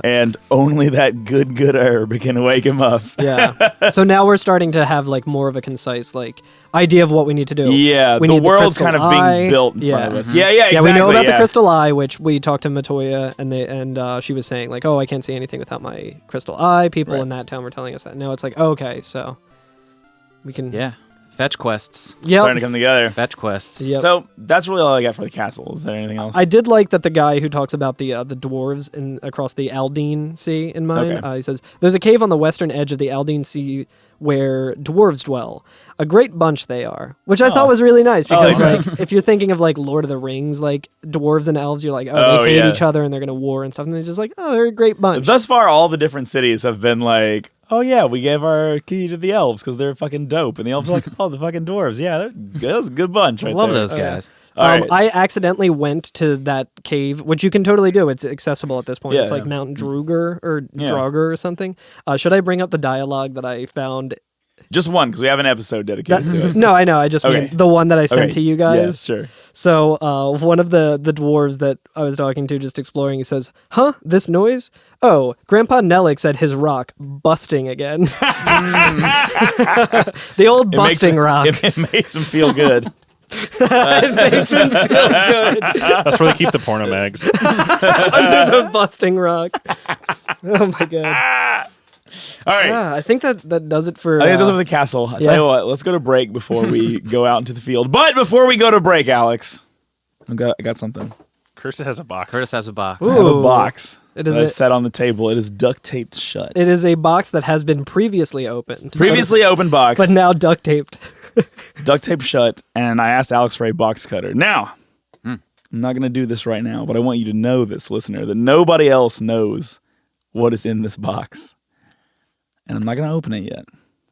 and only that good herb can wake him up. Yeah. So now we're starting to have like more of a concise like idea of what we need to do. Yeah, we the need world's crystal kind of eye. being built in front of us. Yeah, exactly. Yeah, we know about the crystal eye, which we talked to Matoya, and she was saying like, oh, I can't see anything without my crystal eye. People in that town were telling us that. Now it's like, okay, so we can. Yeah. Fetch quests. Yep. Starting to come together. Fetch quests. Yep. So that's really all I got for the castle. Is there anything else? I did like that the guy who talks about the dwarves across the Aldine Sea in mine. Okay. He says there's a cave on the western edge of the Aldine Sea where dwarves dwell. A great bunch they are, which I thought was really nice because like if you're thinking of like Lord of the Rings, like dwarves and elves, you're like, oh they hate each other and they're gonna war and stuff, and they're just like, oh, they're a great bunch. Thus far, all the different cities have been like, oh yeah, we gave our key to the elves because they're fucking dope, and the elves are like, oh, the fucking dwarves, yeah, they're good. That's a good bunch. Right I love there. those guys. Right. I accidentally went to that cave, which you can totally do. It's accessible at this point. Yeah, it's like Mount Druger or Draugr or something. Should I bring up the dialogue that I found? Just one, because we have an episode dedicated to it. No, I know. I just mean the one that I sent to you guys. Yes, sure. So one of the dwarves that I was talking to, just exploring, he says, huh, this noise? Oh, Grandpa Nellick said his rock busting again. The old busting rock. It makes him feel good. It makes him feel good. That's where they keep the porno mags. Under the busting rock. Oh my God. All right. I think that does it for... I think that does it for the castle. I'll tell you what, let's go to break before we go out into the field. But before we go to break, Alex, I got something. Curtis has a box. Curtis has a box. I have a box It is that I've set on the table. It is duct taped shut. It is a box that has been previously opened. Previously open box. But now duct taped. Duct taped shut, and I asked Alex for a box cutter. Now, I'm not going to do this right now, but I want you to know this, listener, that nobody else knows what is in this box. And I'm not going to open it yet.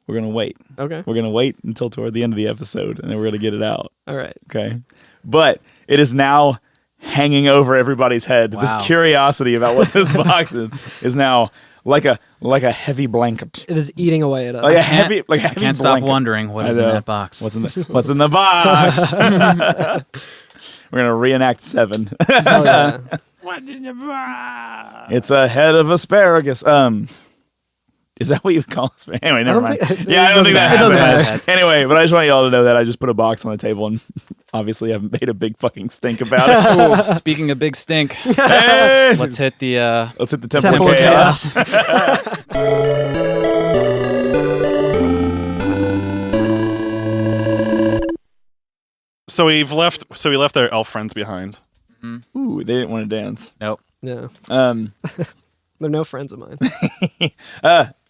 We're going to wait. Okay. We're going to wait until toward the end of the episode, and then we're going to get it out. All right. Okay? But it is now hanging over everybody's head. Wow. This curiosity about what this box is now like a heavy blanket. It is eating away at us. Like a heavy I can't stop wondering what is in that box. What's in the box? We're going to reenact 7. Oh, yeah. What's in the box? It's a head of asparagus. Is that what you would call it? Anyway, never mind. It I don't think that doesn't matter. happens. Anyway, but I just want y'all to know that I just put a box on the table and obviously haven't made a big fucking stink about it. Ooh, speaking of big stink, Hey! let's hit the Temple of Chaos. So we left our elf friends behind. Ooh, they didn't want to dance. Nope. Yeah. Um, They're no friends of mine.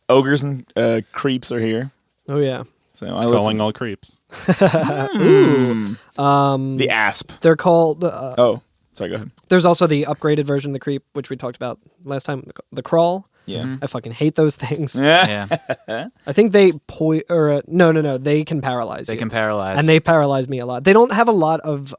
ogres and creeps are here. Oh, yeah. So Calling all creeps. Ooh. the asp. They're called... Oh, sorry, go ahead. There's also the upgraded version of the creep, which we talked about last time, the crawl. Yeah. I fucking hate those things. Yeah. I think they no, they can paralyze They you. can paralyze. And they paralyze me a lot. They don't have a lot of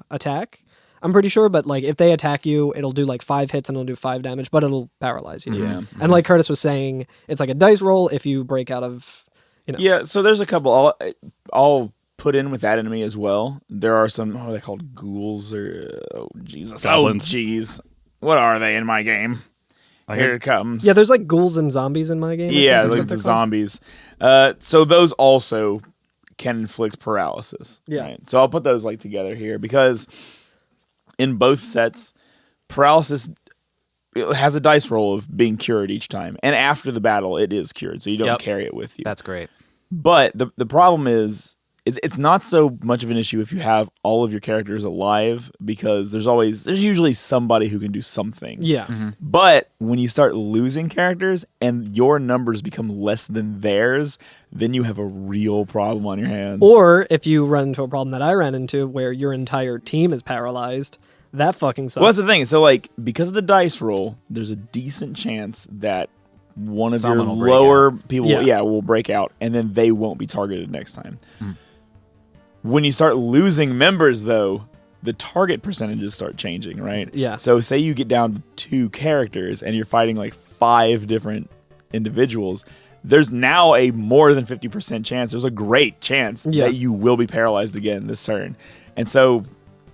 attack, I'm pretty sure, but like if they attack you, it'll do like 5 hits and it'll do 5 damage, but it'll paralyze you. Yeah. And like Curtis was saying, it's like a dice roll if you break out of, Yeah, so there's a couple. I'll put in with that enemy as well. There are some, what are they called? Ghouls or, oh, Jesus. Goblins. Oh, jeez. What are they in my game? Here it comes. Yeah, there's like ghouls and zombies in my game. Yeah, I think is like what the they're called. zombies. So those also can inflict paralysis. Yeah. Right? So I'll put those like together here because in both sets, paralysis it has a dice roll of being cured each time, and after the battle, it is cured, so you don't Yep. carry it with you. That's great. But the problem is, it's not so much of an issue if you have all of your characters alive because there's usually somebody who can do something. Yeah. Mm-hmm. But when you start losing characters and your numbers become less than theirs, then you have a real problem on your hands. Or if you run into a problem that I ran into where your entire team is paralyzed, that fucking sucks. well, that's the thing. So like because of the dice roll, there's a decent chance that one of Someone your will break lower people Yeah. will break out and then they won't be targeted next time. When you start losing members though, the target percentages start changing, right? Yeah. So say you get down to 2 characters and you're fighting like 5 different individuals, there's now a more than 50% chance, there's a great chance Yeah. that you will be paralyzed again this turn. And so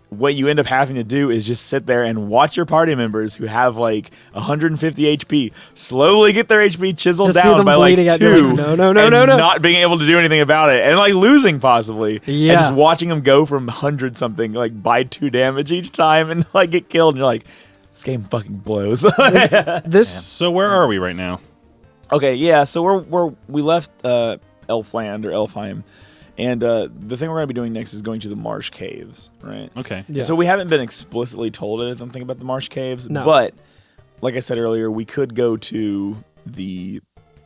what you end up having to do is just sit there and watch your party members who have like 150 HP slowly get their HP chiseled Just see down them by like bleeding out, 2 you're like, no, and not being able to do anything about it and like losing possibly. Yeah. And just watching them go from 100 something like by 2 damage each time and like get killed and you're like, this game fucking blows. This So where are we right now? Okay, yeah, so we left Elfland or Elfheim. And the thing we're going to be doing next is going to the Marsh Caves, right? Okay. Yeah. So we haven't been explicitly told anything about the Marsh Caves, No. but like I said earlier, we could go to the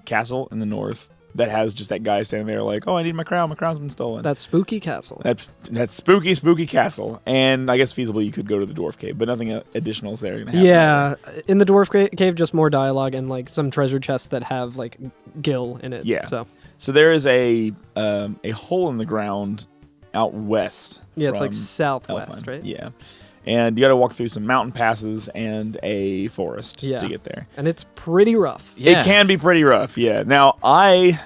castle in the north that has just that guy standing there like, oh, I need my crown. My crown's been stolen. that spooky castle. That spooky castle. And I guess feasibly you could go to the Dwarf Cave, but nothing additional is there going to happen. Yeah, in the dwarf cave, just more dialogue and like some treasure chests that have like Gil in it. Yeah. So So there is a hole in the ground out west. yeah, it's from like southwest, Elfheim. right? Yeah. And you got to walk through some mountain passes and a forest Yeah. to get there. And it's pretty rough. Yeah. It can be pretty rough, yeah. Now, I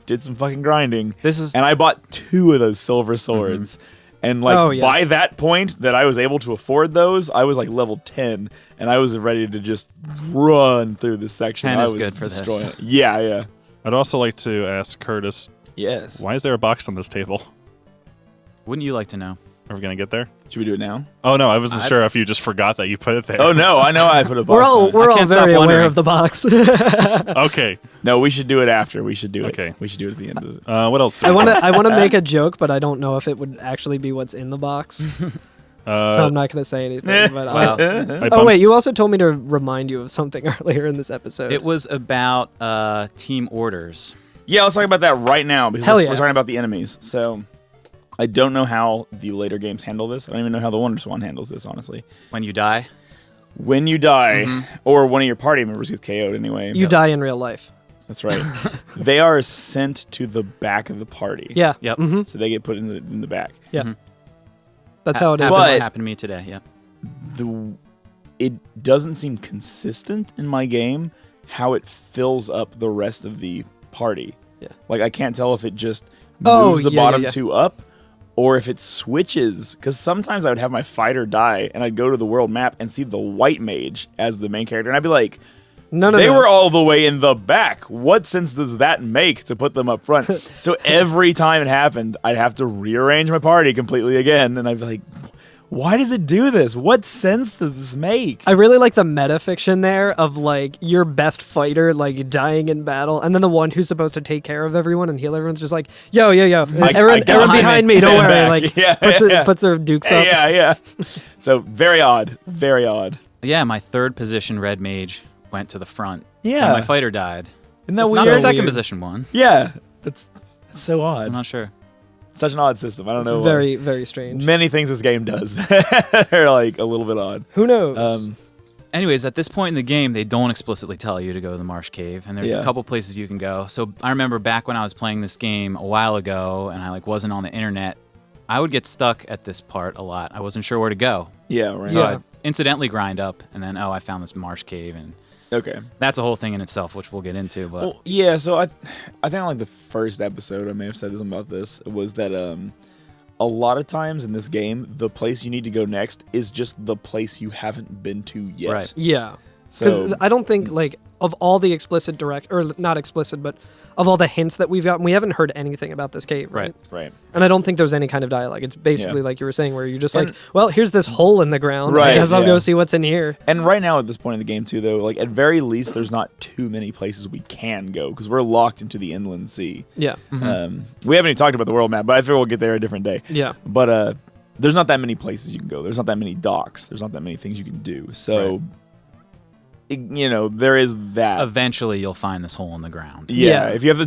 did some fucking grinding, This is and I bought 2 of those silver swords. And like Oh, yeah. by that point that I was able to afford those, I was like level 10, and I was ready to just run through this section. 10 I is was good for this. destroying it. Yeah, yeah. I'd also like to ask Curtis, Yes. why is there a box on this table? Wouldn't you like to know? Are we going to get there? Should we do it now? Oh, no, I wasn't sure if you just forgot that you put it there. Oh no, I know I put a box We're all on it. we're all can't stop very aware wondering. of the box. Okay. No, we should do it after. We should do it. Okay. We should do it at the end of it. What else? do I we want have? to make a joke, but I don't know if it would actually be what's in the box, so I'm not going to say anything. But Wow. I oh bumped- wait, you also told me to remind you of something earlier in this episode. It was about team orders. Yeah, let's talk about that right now because Hell we're yeah. talking about the enemies. So I don't know how the later games handle this. I don't even know how the Wonder Swan handles this, honestly. When you die, When you die, or one of your party members gets KO'd anyway. you die in real life. That's right. They are sent to the back of the party. Yeah. Yep. So they get put in the back. Yeah. That's how it is. But- happened to me today. Yeah. It doesn't seem consistent in my game how it fills up the rest of the party. Yeah. Like I can't tell if it just Oh, moves the yeah, bottom yeah. 2 up or if it switches. Because sometimes I would have my fighter die and I'd go to the world map and see the white mage as the main character. And I'd be like, no, they no. were all the way in the back. What sense does that make to put them up front? So every time it happened, I'd have to rearrange my party completely again. And I'd be like, why does it do this? What sense does this make? I really like the meta fiction there of like your best fighter like dying in battle, and then the one who's supposed to take care of everyone and heal everyone's just like, yo, I Aaron got behind it. me, don't Stand worry. back. Like Yeah, puts, yeah. puts their dukes up. Yeah, yeah. So very odd, very odd. Yeah, my third position red mage went to the front. Yeah. And my fighter died. Isn't that Not weird? the second weird. position one. Yeah, that's so I'm odd. not sure. Such an odd system. I don't It's know. very, very strange. Many things this game does are like a little bit odd. Who knows? Anyways, at this point in the game, they don't explicitly tell you to go to the Marsh Cave, and there's Yeah. a couple places you can go. So I remember back when I was playing this game a while ago, and I wasn't on the internet, I would get stuck at this part a lot. I wasn't sure where to go. Yeah, right. So Yeah. I'd incidentally grind up, and then, I found this Marsh Cave, and Okay. that's a whole thing in itself, which we'll get into. But Well, yeah, so I think like the first episode I may have said something about this was that a lot of times in this game the place you need to go next is just the place you haven't been to yet. Right. Yeah. Because So I don't think, like, of all the explicit or not explicit, but of all the hints that we've gotten, we haven't heard anything about this cave, right? right. And I don't think there's any kind of dialogue. It's basically like you were saying, where you're just And- like, well, here's this hole in the ground. Right, I guess I'll yeah. go see what's in here. And right now at this point in the game too though, like at very least there's not too many places we can go because we're locked into the inland sea. Yeah. We haven't even talked about the world map, but I figure we'll get there a different day. Yeah. But there's not that many places you can go. There's not that many docks. There's not that many things you can do. So, there is that. eventually you'll find this hole in the ground. Yeah, Yeah. if you have the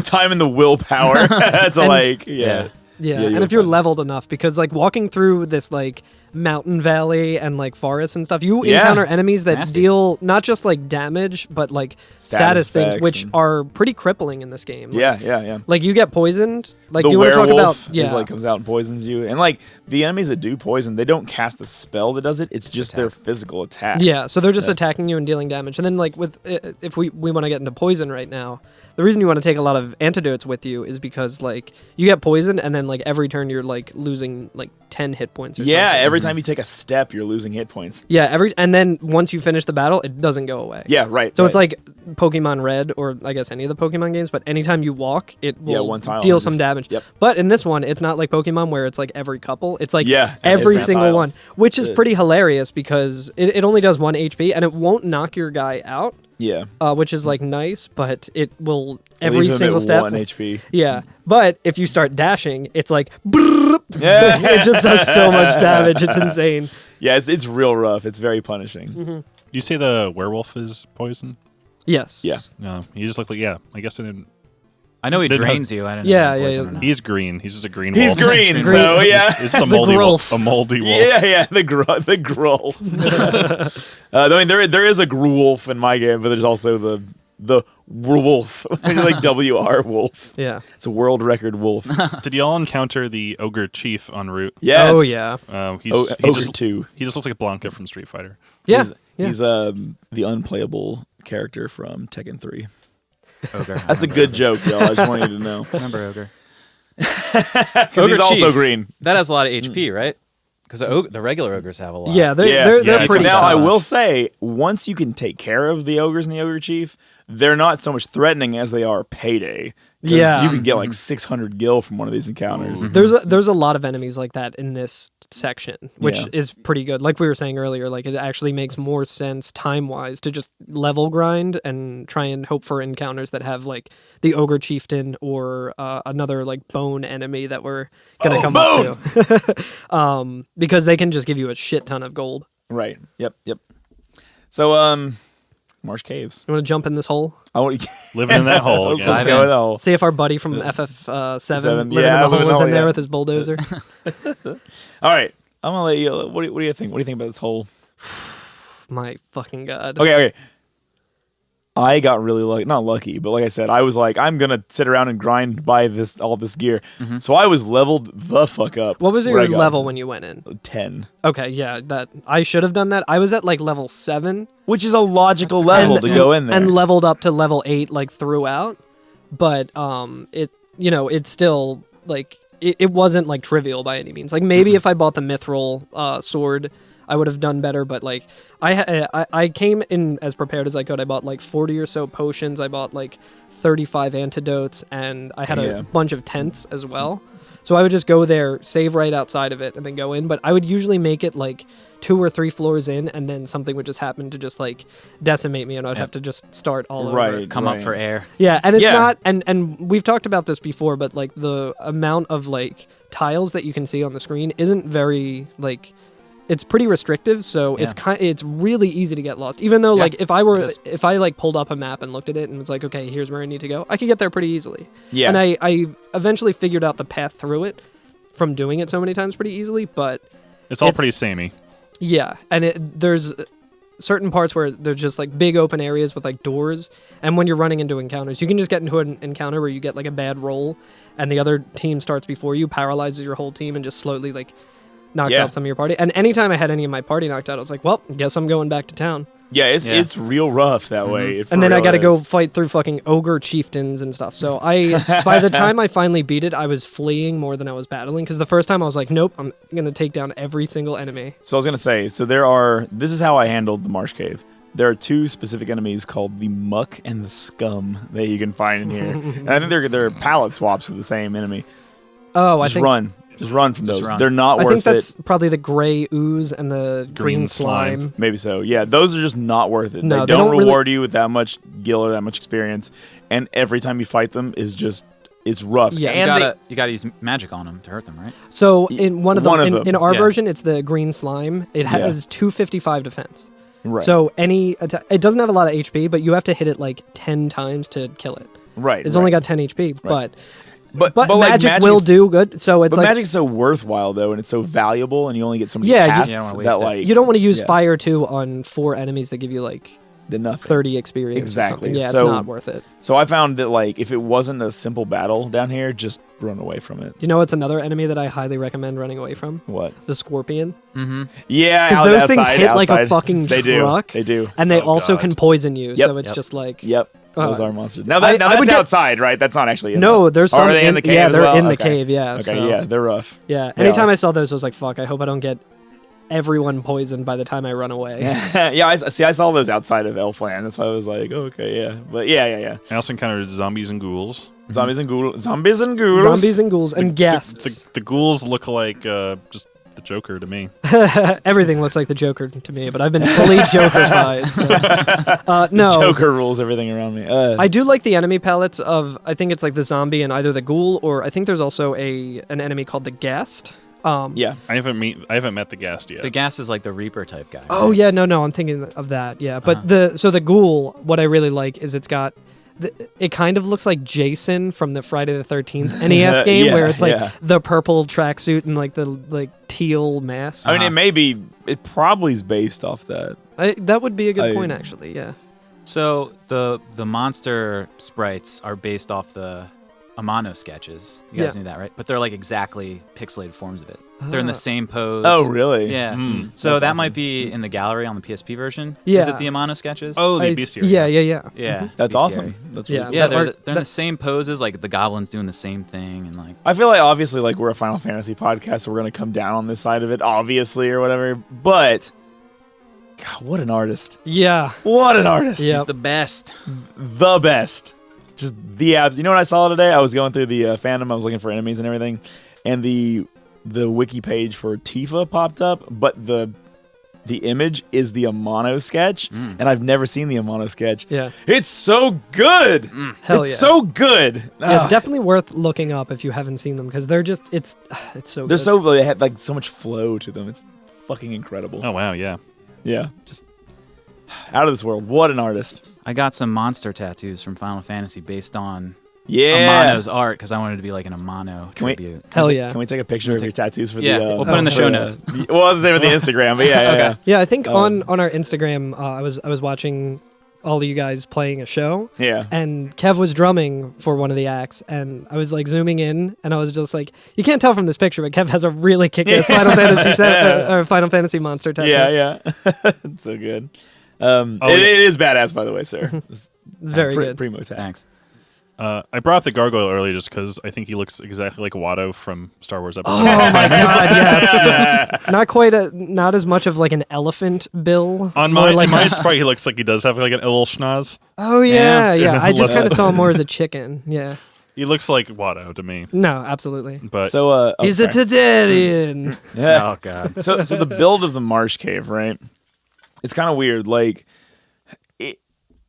time and the willpower to And- yeah. Yeah, you'll and if you're find it. leveled enough, because like walking through this like mountain valley and like forests and stuff, you Yeah. encounter enemies that Nasty. deal not just like damage, but like Status status things, effects which and- are pretty crippling in this game. Like, Yeah. like you get poisoned. Like, The do you want to talk werewolf about? Yeah, is, like comes out and poisons you, and like the enemies that do poison, they don't cast a spell that does it. It's just their physical attack. yeah. So they're just attacking you and dealing damage. And then like with if we want to get into poison right now, the reason you want to take a lot of antidotes with you is because like you get poisoned, and then like every turn you're like losing like 10 hit points. Or Yeah, something. every time you take a step, you're losing hit points. Yeah, and then once you finish the battle, it doesn't go away. Yeah, right. So right. it's like Pokemon Red, or I guess any of the Pokemon games, but anytime you walk, it will one tile deal and some just- damage. yep. But in this one, it's not like Pokemon where it's like every couple. It's like Yeah, every it's that single tile. one, which is Good. pretty hilarious because it only does 1 HP and it won't knock your guy out, yeah. which is like nice, but it will every Leave him single at step. 1 HP. Yeah, but if you start dashing, it's like Yeah. it just does so much damage. It's insane. Yeah, it's real rough. It's very punishing. Mm-hmm. You say the werewolf is poison? Yes. Yeah. No, he just looked like I guess I didn't. I know he Didn't drains you. I don't know. Yeah, if yeah, poison yeah. or not. He's green. He's just a green He's wolf. green, green. so yeah. It's a moldy growth. wolf. A moldy wolf. Yeah, the Grull. I mean, there is a Gruwolf in my game, but there's also the wolf, like WR wolf. Yeah. It's a world record wolf. Did y'all encounter the ogre chief en route? Yes. Oh yeah. Ogre 2. He just looks like Blanca from Street Fighter. Yeah. He's the unplayable character from Tekken 3. Ogre. That's a good joke, y'all. I just want you to know. Remember Ogre. Because Ogre he's also Chief. green. That has a lot of HP, right? Because the regular ogres have a lot. Yeah, they're pretty Now, I solid. will say, once you can take care of the ogres and the ogre chief, they're not so much threatening as they are payday. 'Cause Yeah. you can get like 600 gil from one of these encounters. There's a lot of enemies like that in this section, which Yeah. is pretty good. Like we were saying earlier, like it actually makes more sense time-wise to just level grind and try and hope for encounters that have like the ogre chieftain or another like bone enemy that we're gonna come up to, because they can just give you a shit ton of gold. Right. Yep. So, Marsh Caves. You want to jump in this hole? I want to Living in that hole Let's again. go in the hole. See if our buddy from FF7 Seven, living yeah, in the living in hole is the in hole, there yeah. with his bulldozer. All right. I'm gonna let you. What do you think? What do you think about this hole? My fucking god. Okay. I got really lucky. Not lucky, but like I said, I was like, I'm gonna sit around and grind by all this gear. So I was leveled the fuck up. What was where I your got level to. when you went in? 10. Okay, yeah, that I should have done that. I was at like level 7. Which is a logical level to go in there. And leveled up to level 8 like throughout. But it's still like it wasn't like trivial by any means. Like maybe if I bought the mithril sword, I would have done better, but like I came in as prepared as I could. I bought like 40 or so potions. I bought like 35 antidotes, and I had a bunch of tents as well. So I would just go there, save right outside of it, and then go in. But I would usually make it like 2 or 3 floors in, and then something would just happen to just like decimate me, and I'd have to just start all over. Right. Come up for air. Yeah, and it's Yeah. not, and we've talked about this before, but like the amount of like tiles that you can see on the screen isn't very like it's pretty restrictive, so Yeah. it's really easy to get lost. Even though Yeah, like if it is. I like pulled up a map and looked at it and was like, okay, here's where I need to go, I could get there pretty easily. Yeah. And I eventually figured out the path through it from doing it so many times pretty easily, but It's all pretty samey. yeah, and there's certain parts where there's just like big open areas with like doors, and when you're running into encounters, you can just get into an encounter where you get like a bad roll, and the other team starts before you, paralyzes your whole team, and just slowly like knocks Yeah. out some of your party. And anytime I had any of my party knocked out, I was like, well, guess I'm going back to town. Yeah, it's real rough that way. It for And then I real got to go is. fight through fucking ogre chieftains and stuff. So by the time I finally beat it, I was fleeing more than I was battling. Because the first time I was like, nope, I'm going to take down every single enemy. So I was gonna say, this is how I handled the Marsh Cave. There are two specific enemies called the Muck and the Scum that you can find in here, and I think they're palette swaps of the same enemy. Oh, Just run from Just those. run. They're not I worth think that's it. probably the gray ooze and the green Green slime. slime. Maybe so. Yeah, those are just not worth it. No, they they don't don't really- reward you with that much gil or that much experience, and every time you fight them is just it's rough. Yeah, and You gotta use magic on them to hurt them, right? So in one of them, in our yeah. version, it's the green slime. It has 255 defense. right. So any attack, it doesn't have a lot of HP, but you have to hit it like 10 times to kill it. right. It's right. only got 10 HP, Right. but like, magic will do good. So it's But like magic's so worthwhile though, and it's so valuable, and you only get so many Yeah, you- casts You don't wanna that waste it. like you don't want to use yeah. fire 2 on 4 enemies that give you like the nothing. 30 experience. Exactly. Or something. Yeah, So- it's not worth it. So I found that like if it wasn't a simple battle down here, just run away from it. You know, it's another enemy that I highly recommend running away from. What? The scorpion. Mm-hmm. Yeah, Because those things hit like a outside. fucking They truck. do. They do. And they Oh, also God. can poison you. Yep. So it's Yep. just like Yep. Those Uh, are monsters. Now, I that's would get- outside, right? That's not actually in no, the- there's Oh, some are they in the cave yeah, as they're well? in the Okay. cave. Yeah. Okay, so, yeah, they're rough. Yeah. They Anytime are. I saw those, I was like, "Fuck! I hope I don't get everyone poisoned by the time I run away." Yeah, I saw those outside of Elfland. That's why I was like, oh, okay, yeah. But yeah. I also encountered zombies and ghouls. Zombies and ghouls. Zombies and ghouls. Zombies and ghouls and guests. The ghouls look like just the Joker to me. Everything looks like the Joker to me, but I've been fully Joker-fied. So. No, Joker rules everything around me. I do like the enemy palettes of. I think it's like the zombie and either the ghoul, or I think there's also an enemy called the guest. Yeah. I haven't met the Ghast yet. The gas is like the Reaper type guy. Oh right? yeah, no, I'm thinking of that. Yeah, but the ghoul, what I really like is it's got. It kind of looks like Jason from the Friday the 13th NES game, Yeah, where it's like yeah. the purple tracksuit and like the teal mask. I mean, it probably is based off that. That would be a good point, actually. Yeah. So the monster sprites are based off the Amano sketches. You guys Yeah. knew that, right? But they're like exactly pixelated forms of it. They're in the same pose. Oh, really? Yeah. Mm. So That's that awesome. might be in the gallery on the PSP version. Yeah. Is it the Amano sketches? Oh, the I- bestiary. Yeah. yeah. That's bestiary. awesome. That's really Yeah. cool. Yeah, That they're, art- they're in the same poses, like the goblins doing the same thing, and like I feel like obviously like we're a Final Fantasy podcast, so we're gonna come down on this side of it, obviously, or whatever. But God, what an artist! Yeah. What an artist! Yeah. he's the best. The best. Just the abs. You know what I saw today? I was going through the fandom. I was looking for enemies and everything, and the wiki page for Tifa popped up, but the image is the Amano sketch, and I've never seen the Amano sketch. Yeah. It's so good. Hell it's yeah. so good. Yeah, Ugh. definitely worth looking up if you haven't seen them because they're just it's so They're good. they have like so much flow to them. It's fucking incredible. Oh wow, yeah. Yeah, just out of this world. What an artist. I got some monster tattoos from Final Fantasy based on Yeah. Amano's art because I wanted to be like an Amano Can we- tribute. Hell yeah. Can we take a picture of your tattoos for Yeah, the? we'll put it in the show for notes. Well, I was there with the Instagram, but yeah. Yeah, I think on our Instagram, I was watching all of you guys playing a show, Yeah. and Kev was drumming for one of the acts, and I was like zooming in, and I was just like, you can't tell from this picture, but Kev has a really kick-ass Final Fantasy or Final Fantasy monster tattoo. Yeah. It's so good. yeah. It is badass, by the way, sir. It's Very good. Primo tat. Thanks. I brought up the gargoyle earlier just because I think he looks exactly like Watto from Star Wars Episode. Oh my god, yes. Not as much of like an elephant bill. On more my like in my sprite, he looks like he does have like a little schnoz. Oh yeah. Yeah. I just kind of saw him more as a chicken. Yeah. He looks like Watto to me. No, absolutely. But So, He's a Tadarian. Yeah. Oh god. So the build of the Marsh Cave, right? It's kind of weird. Like,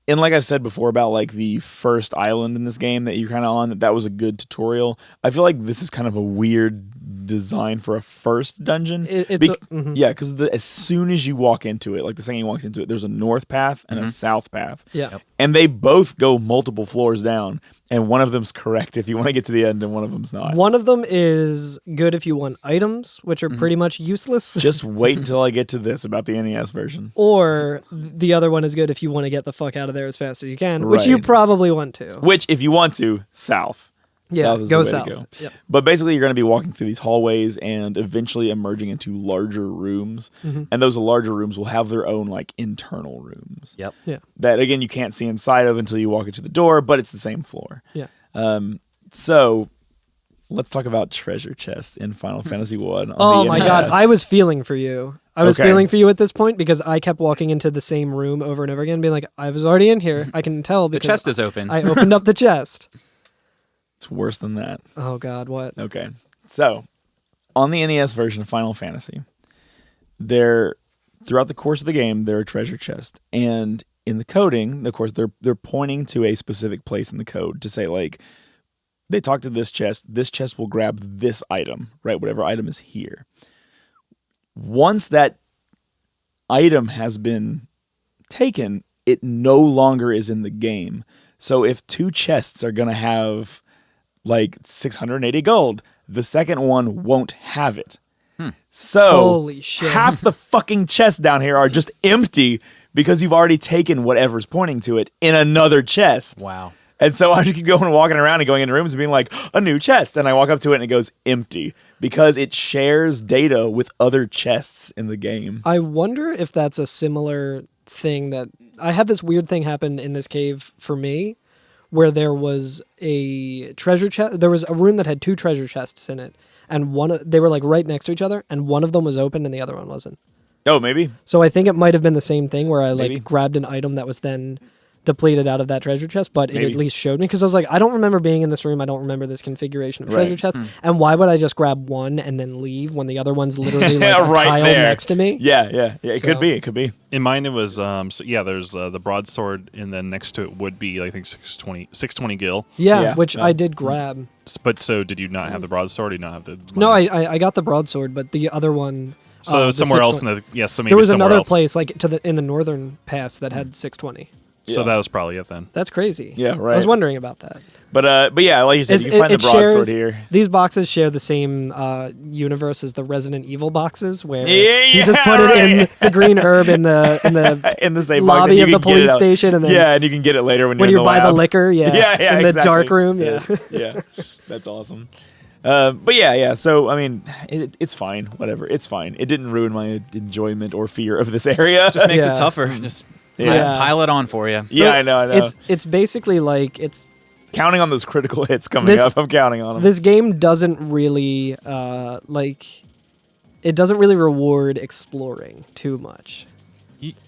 and like I've said before about like the first island in this game that you're kind of on, that was a good tutorial. I feel like this is kind of a weird designed for a first dungeon. Mm-hmm. Yeah, because as soon as you walk into it, like the second you walk into it, there's a north path and a south path. Yeah. And they both go multiple floors down, and one of them's correct if you want to get to the end, and one of them's not. One of them is good if you want items, which are pretty much useless. Just wait until I get to this about the NES version. Or the other one is good if you want to get the fuck out of there as fast as you can, which you Right. probably want to. Which, if you want to, south. Yeah, South is go the way south. to go. Yep. But basically, you're going to be walking through these hallways and eventually emerging into larger rooms. And those larger rooms will have their own like internal rooms. Yep. Yeah. That again you can't see inside of until you walk into the door, but it's the same floor. Yeah. So let's talk about treasure chests in Final Fantasy 1. Oh my god, I was feeling for you. I was Okay. feeling for you at this point because I kept walking into the same room over and over again, being like, I was already in here. I can tell The because chest is open. I opened up the chest. It's worse than that. Oh god, what? Okay. So, on the NES version of Final Fantasy, throughout the course of the game, there are treasure chests. And in the coding, of course, they're pointing to a specific place in the code to say, like, they talk to this chest will grab this item, right? Whatever item is here. Once that item has been taken, it no longer is in the game. So if two chests are going to have like 680 gold, the second one won't have it. So Holy shit. half the fucking chests down here are just empty because you've already taken whatever's pointing to it in another chest. Wow. And so I just keep going and walking around and going into rooms and being like, a new chest. And I walk up to it and it goes empty because it shares data with other chests in the game. I wonder if that's a similar thing that I had this weird thing happen in this cave for me where there was a treasure chest. There was a room that had two treasure chests in it, and they were like right next to each other, and one of them was open and the other one wasn't. Oh, maybe. So I think it might have been the same thing where I Maybe. like grabbed an item that was then depleted out of that treasure chest, but it Maybe. at least showed me because I was like, I don't remember being in this room. I don't remember this configuration of Right. treasure chests. And why would I just grab one and then leave when the other one's literally like a Right tile there. next to me? Yeah. It could So- be. It could be. In mine, it was there's the broadsword, and then next to it would be I think 620 gil. Yeah, Yeah. which Yeah. I did grab. But so did you not have the broadsword? Or did you not have the? No, I got the broadsword, but the other one. So the somewhere else in 620 the so maybe there was somewhere another else. place like in the northern pass that had 620. So Yeah. that was probably it then. That's crazy. Yeah, right. I was wondering about that. But yeah, like you said, you can find the broadsword here. These boxes share the same universe as the Resident Evil boxes, where Yeah, you just put it in the green herb in the In the same box, lobby and of you the can get it police out. station, and then Yeah, and you can get it later when when you're you in the buy the lab. liquor, yeah, in the exactly. dark room, yeah, that's awesome. But yeah. So I mean, it's fine. Whatever, it's fine. It didn't ruin my enjoyment or fear of this area. Just makes Yeah. it tougher. Just Yeah. pile it on for you. yeah, I know. It's basically like Counting on those critical hits coming This- up. I'm counting on them. this game doesn't really it doesn't really reward exploring too much.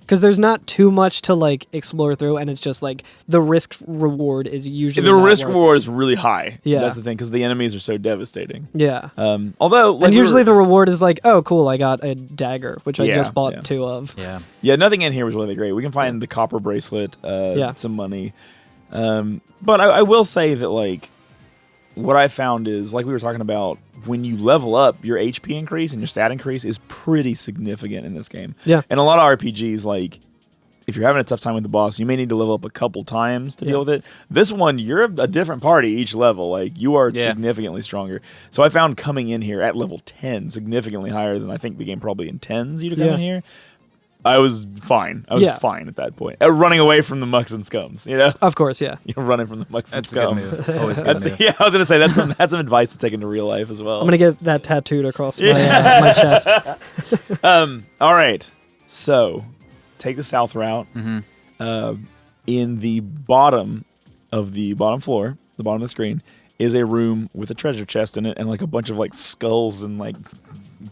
Because there's not too much to like explore through, and it's just like the risk reward is usually The not risk worth it. reward is really high. Yeah. That's the thing, because the enemies are so devastating. Yeah. Although, like, And we usually were- the reward is like, oh, cool, I got a dagger, which I Yeah, just bought yeah. 2 of. yeah, nothing in here was really great. We can find the copper bracelet, Yeah. some money, but I will say that like what I found is like we were talking about when you level up, your HP increase and your stat increase is pretty significant in this game. Yeah. And a lot of RPGs like. If you're having a tough time with the boss, you may need to level up a couple times to deal with it. This one, you're a different party each level. Like, you are significantly stronger. So I found coming in here at level 10 significantly higher than I think the game probably intends you to come in here. I was fine. I was fine at that point. Running away from the mucks and scums, you know? Of course, yeah. You're running from the mucks That's and a scums. good move. Always a good move. Yeah, I was going to say, that's some advice to take into real life as well. I'm going to get that tattooed across my chest. All right. So, take the south route. In the bottom of the bottom floor, the bottom of the screen, is a room with a treasure chest in it and like a bunch of like skulls and like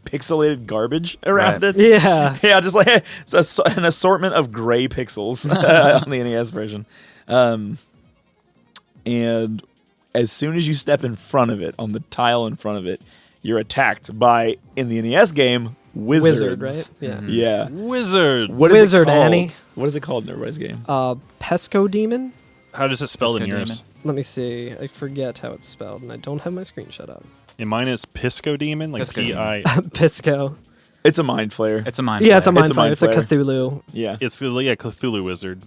pixelated garbage around Right. it. Yeah. Yeah, just like it's an assortment of gray pixels on the NES version. And as soon as you step in front of it, on the tile in front of it, you're attacked by, in the NES game, wizards. Wizard, right? Yeah. Yeah. Wizard. What is Wizard, it called? Annie. What is it called in everybody's game? Pesco Demon? How does it spelled in Disco yours? Let me see. I forget how it's spelled, and I don't have my screenshot up. And mine is Pisco Demon, like Pisco P-I. Pisco. It's a mind flayer. It's a mind. Yeah, it's a flayer. mind It's a flayer. mind It's a flayer. Cthulhu. Yeah. It's Cthulhu Wizard.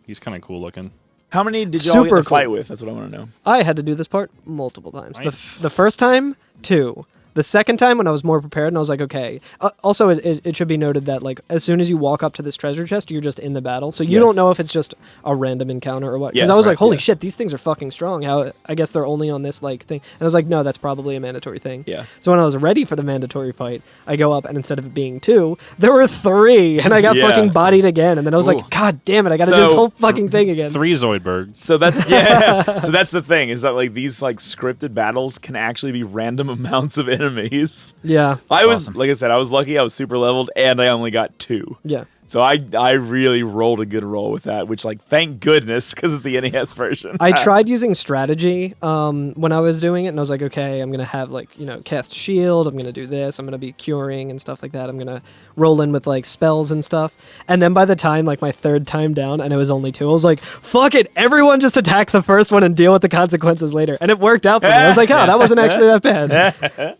He's kind of cool looking. How many did y'all get Super to fight cool. with? That's what I want to know. I had to do this part multiple times. Nice. The first time, 2. The second time when I was more prepared and I was like, okay. Also, it should be noted that like as soon as you walk up to this treasure chest, you're just in the battle. So you Yes. don't know if it's just a random encounter or what. Because Yeah, I was right, like, holy yes. shit, these things are fucking strong. How I guess they're only on this like thing. And I was like, no, that's probably a mandatory thing. Yeah. So when I was ready for the mandatory fight, I go up and instead of it being 2, there were 3, and I got Yeah. fucking bodied again. And then I was Ooh. like, God damn it, I got to do this So, whole fucking thing again. 3 Zoidbergs. So that's so that's the thing is that like these like scripted battles can actually be random amounts of enemies. Yeah. I was awesome. like I said, I was lucky. I was super leveled, and I only got 2. Yeah. So I really rolled a good roll with that, which like thank goodness because it's the NES version. I tried using strategy when I was doing it, and I was like, okay, I'm gonna have like cast shield. I'm gonna do this. I'm gonna be curing and stuff like that. I'm gonna roll in with like spells and stuff. And then by the time like my 3rd time down, and it was only 2, I was like, fuck it, everyone just attack the first one and deal with the consequences later. And it worked out for me. I was like, oh, that wasn't actually that bad.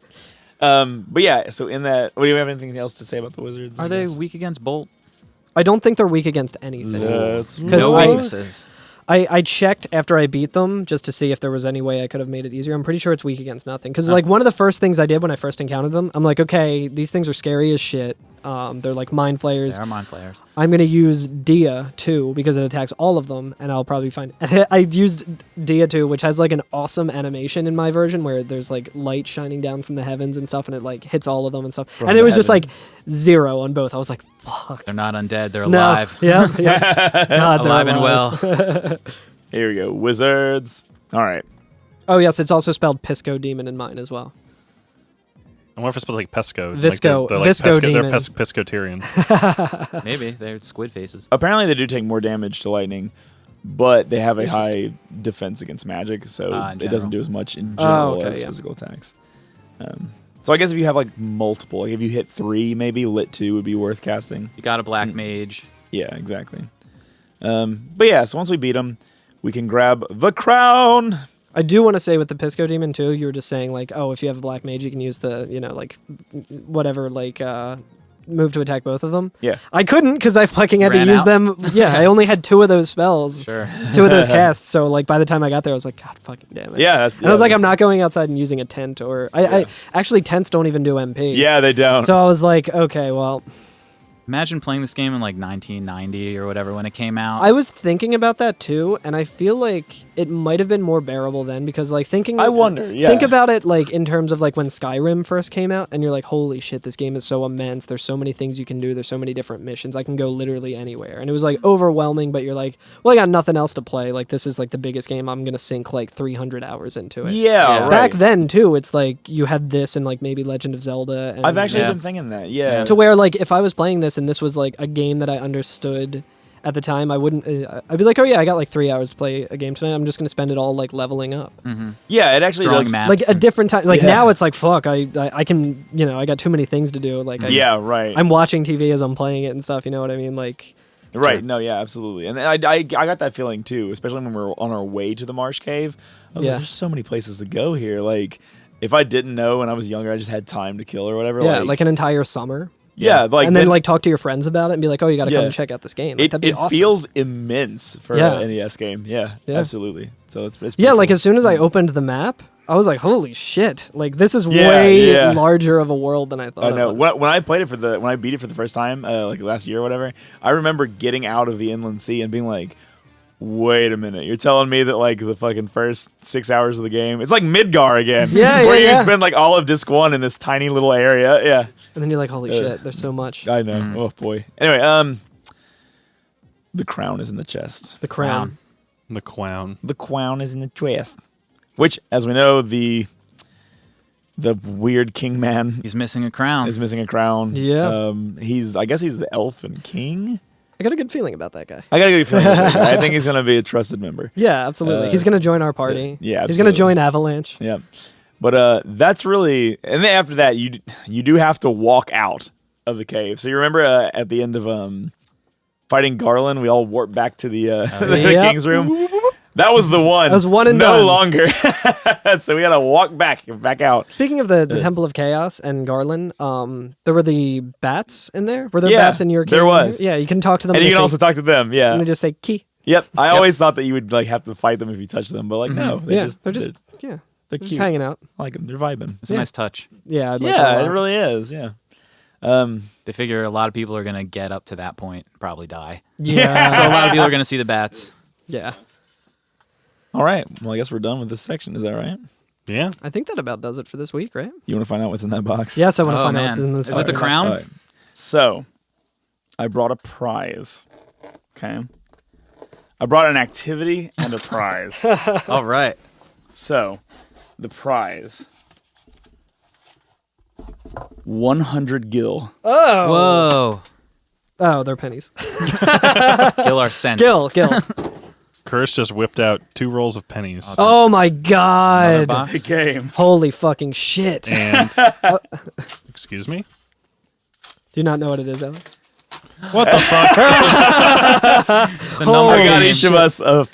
But yeah, so in that, do you have anything else to say about the wizards? Are I they guess? weak against Bolt? I don't think they're weak against anything. Let's Because No I- weaknesses. I checked after I beat them just to see if there was any way I could have made it easier. I'm pretty sure it's weak against nothing. Because like one of the first things I did when I first encountered them, I'm like, okay, these things are scary as shit. They're like mind flayers. They are mind flayers. I'm gonna use Dia too because it attacks all of them, and I'll probably find. I used Dia too, which has like an awesome animation in my version where there's like light shining down from the heavens and stuff, and it like hits all of them and stuff. From and the it was just like heavens. 0 on both. I was like, fuck. They're not undead. They're No. alive. Yeah. Yeah. God, they're Alive and alive. well. Here we go, wizards. All right. Oh yes, it's also spelled Pisco Demon in mine as well. I wonder if it's supposed to like Pesco. Visco- Like they're like Visco They're Demon. Pescotarian. Maybe they're squid faces. Apparently, they do take more damage to lightning, but they have a high Interesting. defense against magic, so In it doesn't general. do as much in general okay, as yeah. physical attacks. So I guess if you have like multiple, like if you hit 3, maybe lit 2 would be worth casting. You got a black mage. Yeah, exactly. But yeah, so once we beat them, we can grab the crown. I do want to say with the Pisco Demon too, you were just saying like, oh, if you have a black mage, you can use the like whatever like move to attack both of them. Yeah. I couldn't because I fucking had Ran to use out? them. Yeah, I only had 2 of those spells, Sure. 2 of those casts. So like by the time I got there, I was like, God fucking damn it. Yeah, And I was like, I'm not going outside and using a tent or I actually tents don't even do MP. Yeah, they don't. So I was like, okay, well, Imagine playing this game in like 1990 or whatever when it came out. I was thinking about that too, and I feel like it might have been more bearable then because like thinking I wonder, yeah. think about it like in terms of like when Skyrim first came out and you're like, holy shit, this game is so immense, there's so many things you can do, there's so many different missions, I can go literally anywhere. And it was like overwhelming, but you're like, well, I got nothing else to play, like this is like the biggest game, I'm gonna sink like 300 hours into it. Yeah, Yeah. right. Back then too, it's like you had this and like maybe Legend of Zelda and I've actually Yeah. been thinking that. Yeah. to where like if I was playing this and this was like a game that I understood at the time, I wouldn't. I'd be like, oh yeah, I got like 3 hours to play a game tonight. I'm just gonna spend it all like leveling up, Yeah, it actually Drawing does. maps. like a and- different time. Like Yeah. now it's like fuck. I can I got too many things to do. Like Yeah, right. I'm watching TV as I'm playing it and stuff. You know what I mean? Like Right. Sure. No, yeah, absolutely. And I got that feeling too, especially when we were on our way to the Marsh Cave. I was Yeah. like, there's so many places to go here. Like, if I didn't know when I was younger, I just had time to kill or whatever. yeah, like an entire summer. yeah, like and then like talk to your friends about it and be like, oh, you got to Yeah. come check out this game. Like, it, that'd be it awesome. feels immense for Yeah. an NES game. Yeah, Yeah. absolutely. So it's pretty Yeah, like cool. as soon as I opened the map, I was like, holy shit! Like this is Yeah, way yeah. larger of a world than I thought. I it know was. when I played it when I beat it for the first time, like last year or whatever. I remember getting out of the inland sea and being like, "Wait a minute! You're telling me that like the fucking first 6 hours of the game, it's like Midgar again, Yeah, where yeah, you yeah. spend like all of Disc 1 in this tiny little area." Yeah, And then you're like, holy shit! There's so much. I know. Oh boy. Anyway, the crown is in the chest. The crown. The clown. The crown is in the chest, which, as we know, the weird king man He's missing a crown. is missing a crown. Yeah. I guess he's the elfin king. I got a good feeling about that guy. I got a good feeling about that guy. I think he's gonna be a trusted member. Yeah, absolutely. He's gonna join our party. yeah, He's gonna absolutely. join Avalanche. Yeah. But that's really, and then after that, you do have to walk out of the cave. So you remember at the end of fighting Garland, we all warped back to the Yep. king's room. That was the one. That was one and no done. longer. So we gotta walk back out. Speaking of the Temple of Chaos and Garland, there were the bats in there. Were there Yeah, bats in your cave? there was. Yeah, you can talk to them. And you they can say- also talk to them. And Yeah. they just say key. Yep. I always thought that you would like have to fight them if you touch them, but like no, They're just they're they're just cute. hanging out. I like them. They're vibing. It's a nice touch. Yeah, I'd like that a Yeah, lot. it really is. Yeah. They figure a lot of people are going to get up to that point and probably die. Yeah, So a lot of people are going to see the bats. yeah. All right. Well, I guess we're done with this section. Is that right? Yeah. I think that about does it for this week, right? You want to find out what's in that box? Yes, I want to Oh, find out man. what's in this. Is it the box. crown? All right. So, I brought a prize. Okay. I brought an activity and a prize. All right. So, the prize 100 gil. Oh, Whoa. oh, they're pennies. Gil our sense. Gil. Curse just whipped out 2 rolls of pennies. Oh my Another god! box? The game. Holy fucking shit! And excuse me? Do you not know what it is, Alex? What the fuck? The number Holy I got game. each of us a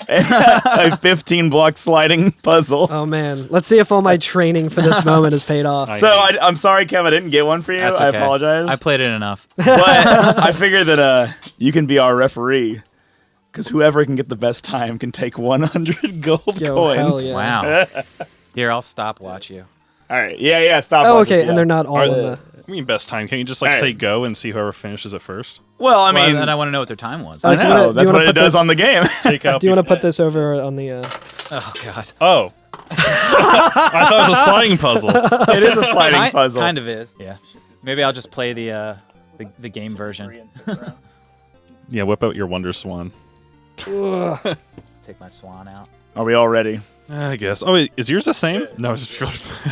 15 block sliding puzzle. Oh man, let's see if all my training for this moment has paid off. So I'm sorry, Kev, I didn't get one for you. That's I okay. apologize. I played it enough. But I figured that you can be our referee because whoever can get the best time can take 100 gold Yo, coins. hell yeah. Wow. Here, I'll stopwatch you. All right. Yeah. Stop. Oh, watches, okay, yeah. and they're not all Are in they- the. I mean, best time. Can't you just like All right. say go and see whoever finishes it first? Well, I mean, Well, then I want to know what their time was. I Alex, do you know. wanna- do That's you what wanna it put does this- on the game. Take out. Do you want to put this over on the? Oh, God. Oh. I thought it was a sliding puzzle. It is a sliding puzzle. Kind of is. Yeah. Maybe I'll just play the game version. Yeah, whip out your Wonder Swan. Take my swan out. Are we all ready? I guess. Oh, wait, is yours the same? No, it's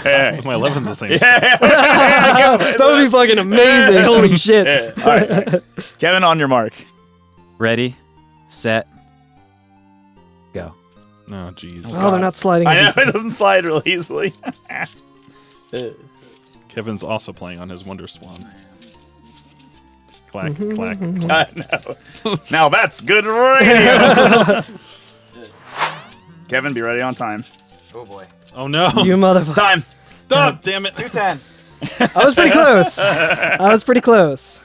Hey. my 11's the same. That would be fucking amazing! Holy shit! Yeah. All right. Kevin, on your mark. Ready, set, go. Oh, jeez. Oh, they're not sliding. I know as it doesn't slide real easily. Kevin's also playing on his Wonder Swan. Clack, clack. I know. Now that's good radio. Kevin, be ready on time. Oh, boy. Oh, no. You motherfucker! Time. Oh, damn it. 210. I was pretty close. I was pretty close.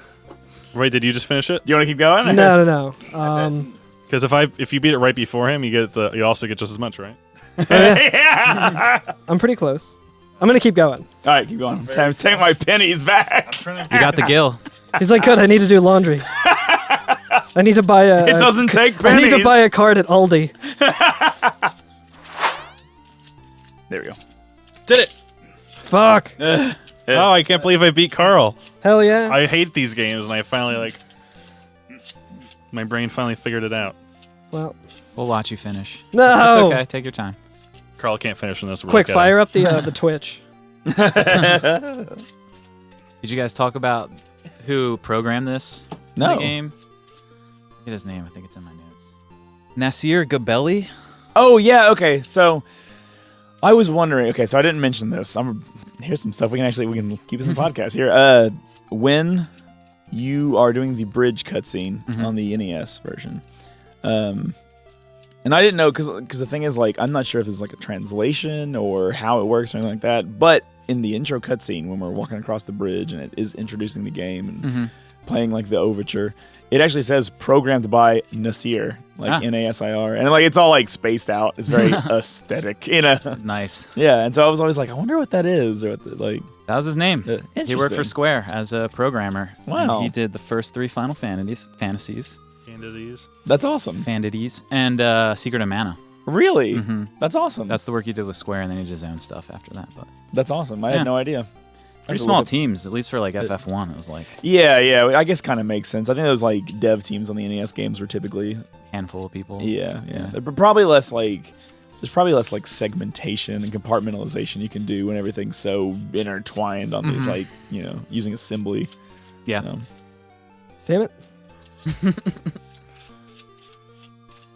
Wait, did you just finish it? Do you want to keep going? No. Because if you beat it right before him, you also get just as much, right? Yeah. I'm pretty close. I'm gonna keep going. All right, keep going. Take my pennies back. You got the Gil. He's like, good. I need to do laundry. I need to buy a. It doesn't take I pennies. need to buy a card at Aldi. There we go. Did it! Fuck. Oh, I can't believe I beat Carl. Hell yeah. I hate these games, and I finally, my brain finally figured it out. Well, We'll watch you finish. no. It's okay. Take your time. Carl can't finish in this. We're Quick, looking at fire up the Twitch. Did you guys talk about who programmed this in No. the game? Get his name. I think it's in my notes. Nasir Gabelli? Oh yeah. Okay. So I was wondering. Okay, so I didn't mention this. Here's some stuff we can keep this in podcast here. When you are doing the bridge cutscene on the NES version, and I didn't know because the thing is like I'm not sure if there's like a translation or how it works or anything like that. But in the intro cutscene when we're walking across the bridge and it is introducing the game and playing like the overture, it actually says programmed by Nasir, like Nasir, and like it's all like spaced out. It's very aesthetic, you know. Nice. Yeah, and so I was always like, I wonder what that is, or what the, like. That was his name. He worked Interesting. for Square as a programmer. Wow. And he did the first 3 Final Fantasies, Candidates. That's awesome. Fantasies, and Secret of Mana. Really? That's awesome. That's the work he did with Square, and then he did his own stuff after that. But That's awesome. I Yeah. had no idea. pretty small teams, at least for like FF1. It was like Yeah. I guess kind of makes sense. I think those like dev teams on the NES games were typically. a handful of people. Yeah. But probably less like. There's probably less like segmentation and compartmentalization you can do when everything's so intertwined on these like using assembly. Yeah. Damn it.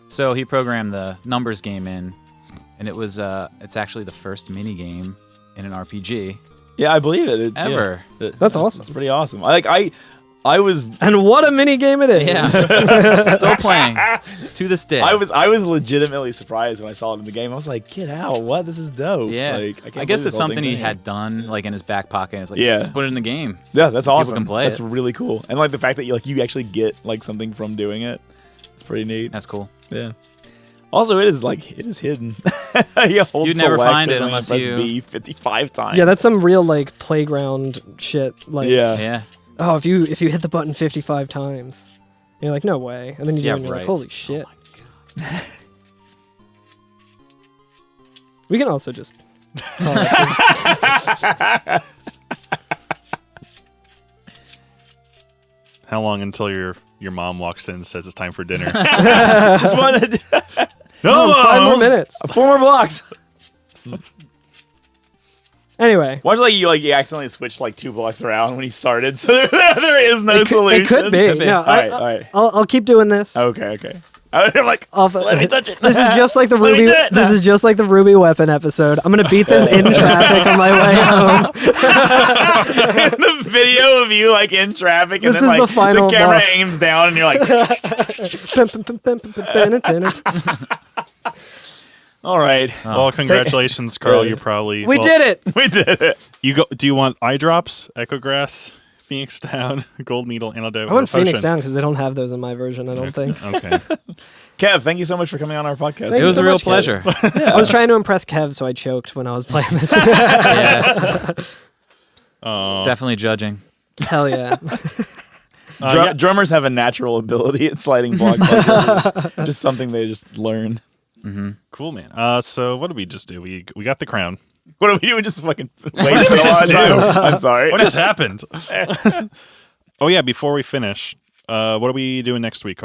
So he programmed the numbers game in, and it was it's actually the first mini game in an RPG Yeah, I believe it. ever. That's awesome. It's pretty awesome. I And what a mini game it is. Yeah. Still playing to this day. I was legitimately surprised when I saw it in the game. I was like, get out! What? This is dope. Yeah. Like, I can't guess believe it's this whole something thing's he in here. had done like in his back pocket. And it's like, Yeah. just put it in the game. Yeah, that's awesome. can play that's it. really cool. And like the fact that you actually get like something from doing it. It's pretty neat. That's cool. Yeah. Also, it is hidden. You hold You'd never select find or it something and unless press you- B 55 times. Yeah, that's some real like playground shit. Like, Yeah. Yeah. oh, if you hit the button 55 times, and you're like, no way, and then you do Yeah, it, and you're right. like, holy shit. We can also just. How long until your mom walks in and says it's time for dinner? Just wanted No, 5 more minutes. 4 more blocks. Anyway, Watch you accidentally switched like 2 blocks around when he started, so there is no solution. it could be. be. No, All right. I'll keep doing this. Okay. I'm like, let me touch it. This is just like the Let me Ruby. do it. This is just like the Ruby weapon episode. I'm gonna beat this in traffic on my way home. The video of you like in traffic, and This then is like the final camera boss. aims down, and you're like, all right, Well, congratulations, Carl. You're probably We did it. we did it. You go. Do you want eye drops, echo grass, Phoenix Down, Gold Needle, Antidote? I want or potion? Phoenix Down because they don't have those in my version. I don't think. Okay. Kev, thank you so much for coming on our podcast. Thank It you was so a real much, Kev. pleasure. I was trying to impress Kev, so I choked when I was playing this. Yeah. Definitely judging. Hell yeah. Drummers have a natural ability at sliding block puzzles. It's just something they just learn. Cool, man. So what did we just do? We got the crown. What do we do? We just fucking wait for a long time. I'm sorry. What has happened? Oh yeah, before we finish, what are we doing next week,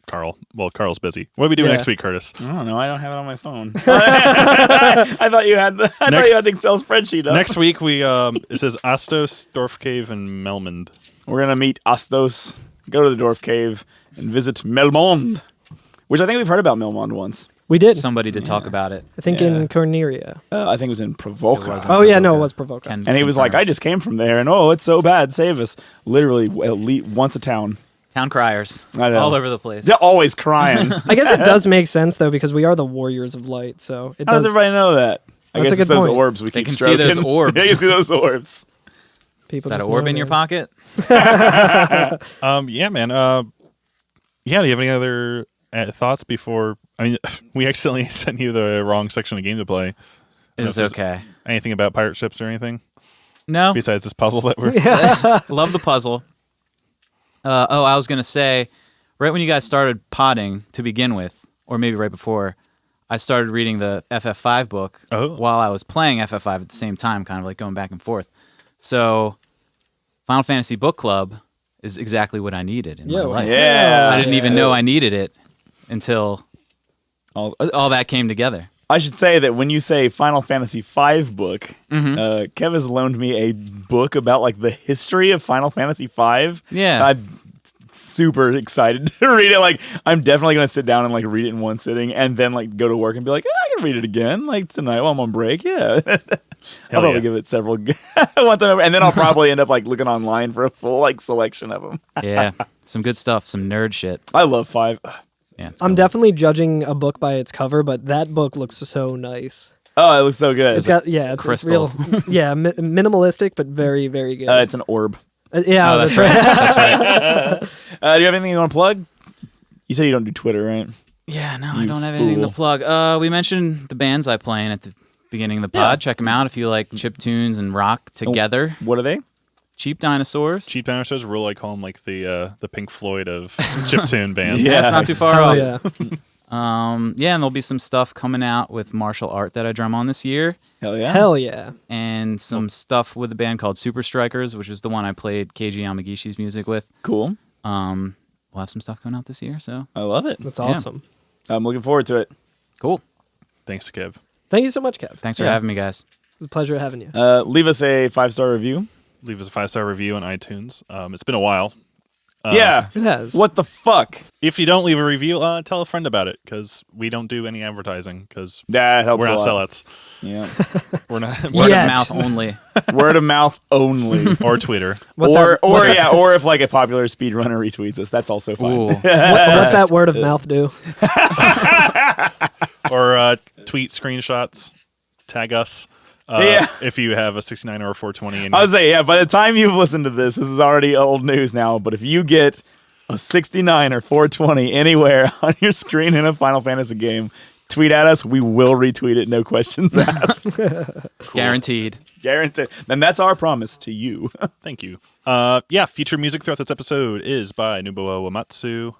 Carl? Well, Carl's busy. What are we doing Yeah. next week, Curtis? I don't know. I don't have it on my phone. I thought you had the Excel spreadsheet up. Next week we it says Astos, Dwarf Cave, and Melmond. We're gonna meet Astos, go to the Dwarf Cave, and visit Melmond, which I think we've heard about Melmond once. We did. Somebody did talk about it. I think Yeah. in Corneria. I think it was in Provoca. It was. Oh yeah, no, it was Provoca. Can And he was like, confirm. I just came from there, and it's so bad, save us. Literally, at least once a town. Town criers. I know. All over the place. They're always crying. I guess it does make sense though because we are the Warriors of Light, so it How does does. everybody know that? I That's guess a it's good those point. orbs we They keep can see those stroking. orbs. They can see those orbs. People Is that just an orb know in your that. pocket? Yeah, man. Yeah. Do you have any other thoughts before? I mean, we accidentally sent you the wrong section of game to play. It's If there's okay. Anything about pirate ships or anything No. besides this puzzle that we're? Love the puzzle. I was going to say, right when you guys started podding to begin with, or maybe right before, I started reading the FF5 book while I was playing FF5 at the same time, kind of like going back and forth. So, Final Fantasy Book Club is exactly what I needed in my life. Yeah. I didn't even know I needed it until all that came together. I should say that when you say Final Fantasy V book, Kev has loaned me a book about like the history of Final Fantasy V. Yeah. I'm super excited to read it. Like, I'm definitely gonna sit down and like read it in one sitting, and then like go to work and be like, I can read it again, like tonight while I'm on break. Yeah. I'll probably give it several one time, and then I'll probably end up like looking online for a full like selection of them. Yeah. Some good stuff, some nerd shit. I love 5. Yeah, it's I'm cool. definitely judging a book by its cover, but that book looks so nice. Oh, it looks so good. It's got it's crystal. real, minimalistic, but very very good. It's an orb. Yeah, Oh, that's that's right. That's right. Do you have anything you want to plug? You said you don't do Twitter, right? Yeah, no, You I don't have anything to fool. plug. We mentioned the bands I play in at the beginning of the pod. Check them out if you like chip tunes and rock together. What are they? Cheap Dinosaurs. Cheap Dinosaurs, we'll like call them like the Pink Floyd of chiptune bands. Yeah. That's not too far Hell off. yeah. And there'll be some stuff coming out with martial art that I drum on this year, Hell yeah. Hell yeah. and some stuff with a band called Super Strikers, which is the one I played Keiji Yamagishi's music with. Cool. We'll have some stuff coming out this year, so I love it. That's awesome. I'm looking forward to it. cool. Thanks, Kev. Thank you so much, Kev. Thanks for Yeah. having me, guys. It was a pleasure having you. Leave us a 5-star review. Leave us a 5-star review on iTunes. It's been a while. Yeah. It has. What the fuck? If you don't leave a review, tell a friend about it because we don't do any advertising because That helps we're a not lot. sellouts. Yeah. We're not. Word Yet. of mouth only. Word of mouth only. Or Twitter. Or if like a popular speedrunner retweets us, that's also fine. Ooh. What that word of mouth do? Or tweet screenshots. Tag us. Yeah. If you have a 69 or a 420. And I was saying, yeah, by the time you've listened to this is already old news now, but if you get a 69 or 420 anywhere on your screen in a Final Fantasy game, tweet at us. We will retweet it. No questions asked. Guaranteed. Guaranteed. And that's our promise to you. Thank you. Feature music throughout this episode is by Nobuo Uematsu.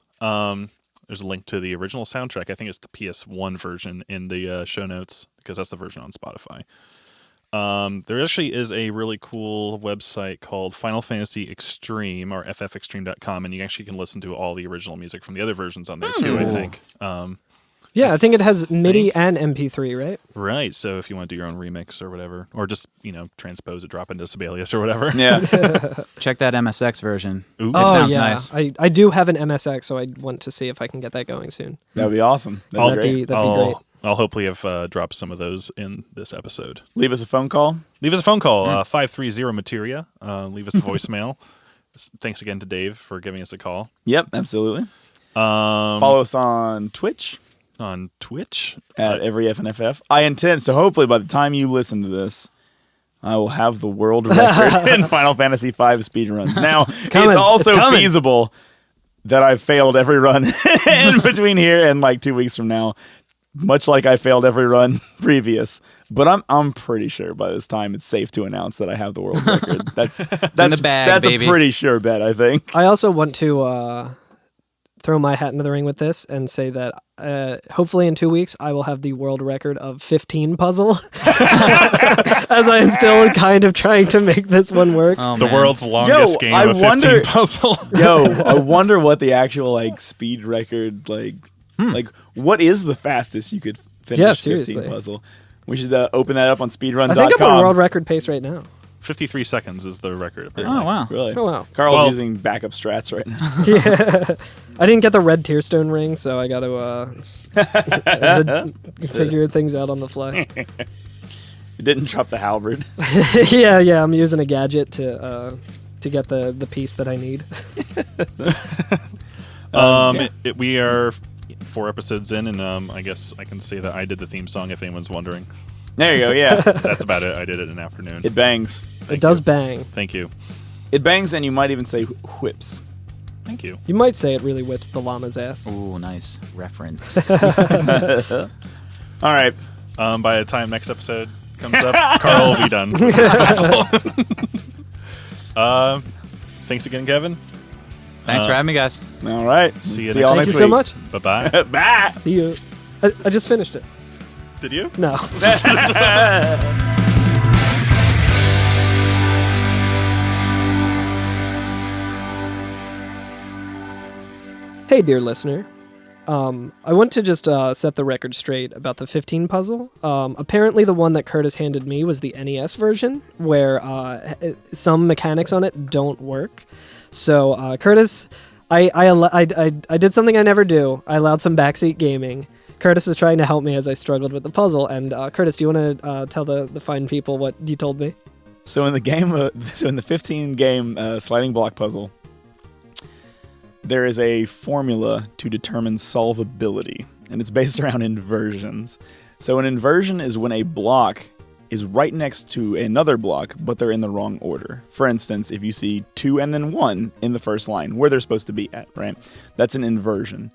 There's a link to the original soundtrack. I think it's the PS1 version in the show notes because that's the version on Spotify. There actually is a really cool website called Final Fantasy Extreme or ffextreme.com, and you actually can listen to all the original music from the other versions on there too, I think. Yeah, I think it has MIDI and MP3, right? Right. So if you want to do your own remix or whatever, or just, transpose it, drop into Sibelius or whatever. Yeah. Check that MSX version. Ooh. It sounds yeah. nice. I do have an MSX, so I want to see if I can get that going soon. That would be awesome. That'd be great. That'd be great. I'll hopefully have dropped some of those in this episode. Leave us a phone call. Leave us a phone call, 530-MATERIA. Leave us a voicemail. Thanks again to Dave for giving us a call. Yep, absolutely. Follow us on Twitch. On Twitch? At every FNFF. I intend, so hopefully by the time you listen to this, I will have the world record in Final Fantasy V speedruns. Now, it's also feasible that I've failed every run in between here and like 2 weeks from now, much like I failed every run previous. But I'm pretty sure by this time it's safe to announce that I have the world record. That's in the bag, that's baby. a pretty sure bet, I think. I also want to throw my hat into the ring with this and say that hopefully in 2 weeks I will have the world record of 15 puzzle, as I am still kind of trying to make this one work. Oh, The man. world's longest game of 15 puzzle. I wonder what the actual like speed record like what is the fastest you could finish 15 puzzle? We should open that up on speedrun.com. I think I'm on world record pace right now. 53 seconds is the record. Apparently. Oh, wow. Really? Oh, wow. Carl's using backup strats right now. Yeah. I didn't get the red tearstone ring, so I got to figure things out on the fly. You didn't drop the halberd. Yeah, I'm using a gadget to get the piece that I need. We are 4 episodes in, and I guess I can say that I did the theme song if anyone's wondering. There you go, yeah. That's about it. I did it in an afternoon. It bangs. It does bang. Thank you. It bangs, and you might even say whips. Thank you. You might say it really whips the llama's ass. Ooh, nice reference. All right. By the time next episode comes up, Carl will be done with this puzzle. Thanks again, Kevin. Thanks for having me, guys. All right. See you See y'all next next Thank week. you so much. Bye-bye. Bye. See you. I just finished it. Did you? No. Hey, dear listener. I want to just set the record straight about the 15 puzzle. Apparently the one that Curtis handed me was the NES version, where some mechanics on it don't work. So, Curtis, I did something I never do. I allowed some backseat gaming. Curtis was trying to help me as I struggled with the puzzle. And Curtis, do you want to tell the fine people what you told me? So in the game, in the 15 game sliding block puzzle, there is a formula to determine solvability, and it's based around inversions. So an inversion is when a block is right next to another block, but they're in the wrong order. For instance, if you see 2 and then 1 in the first line, where they're supposed to be at, right? That's an inversion.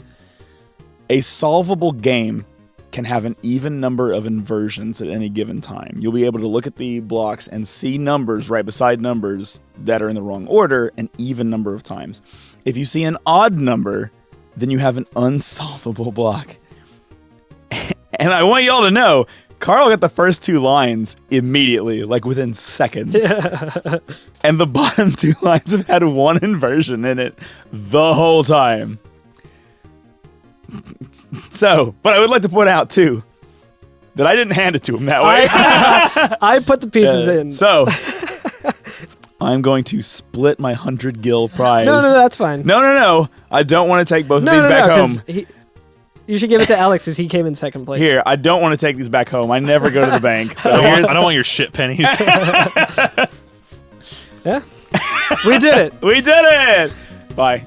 A solvable game can have an even number of inversions at any given time. You'll be able to look at the blocks and see numbers right beside numbers that are in the wrong order an even number of times. If you see an odd number, then you have an unsolvable block. And I want y'all to know, Carl got the first 2 lines immediately, like within seconds. And the bottom 2 lines have had 1 inversion in it the whole time. So, but I would like to point out, too, that I didn't hand it to him that way. I put the pieces in. So, I'm going to split my 100 gil prize. No, that's fine. No. I don't want to take both of these back home. You should give it to Alex as he came in second place. Here, I don't want to take these back home. I never go to the bank. So I don't want your shit pennies. Yeah. We did it. We did it. Bye.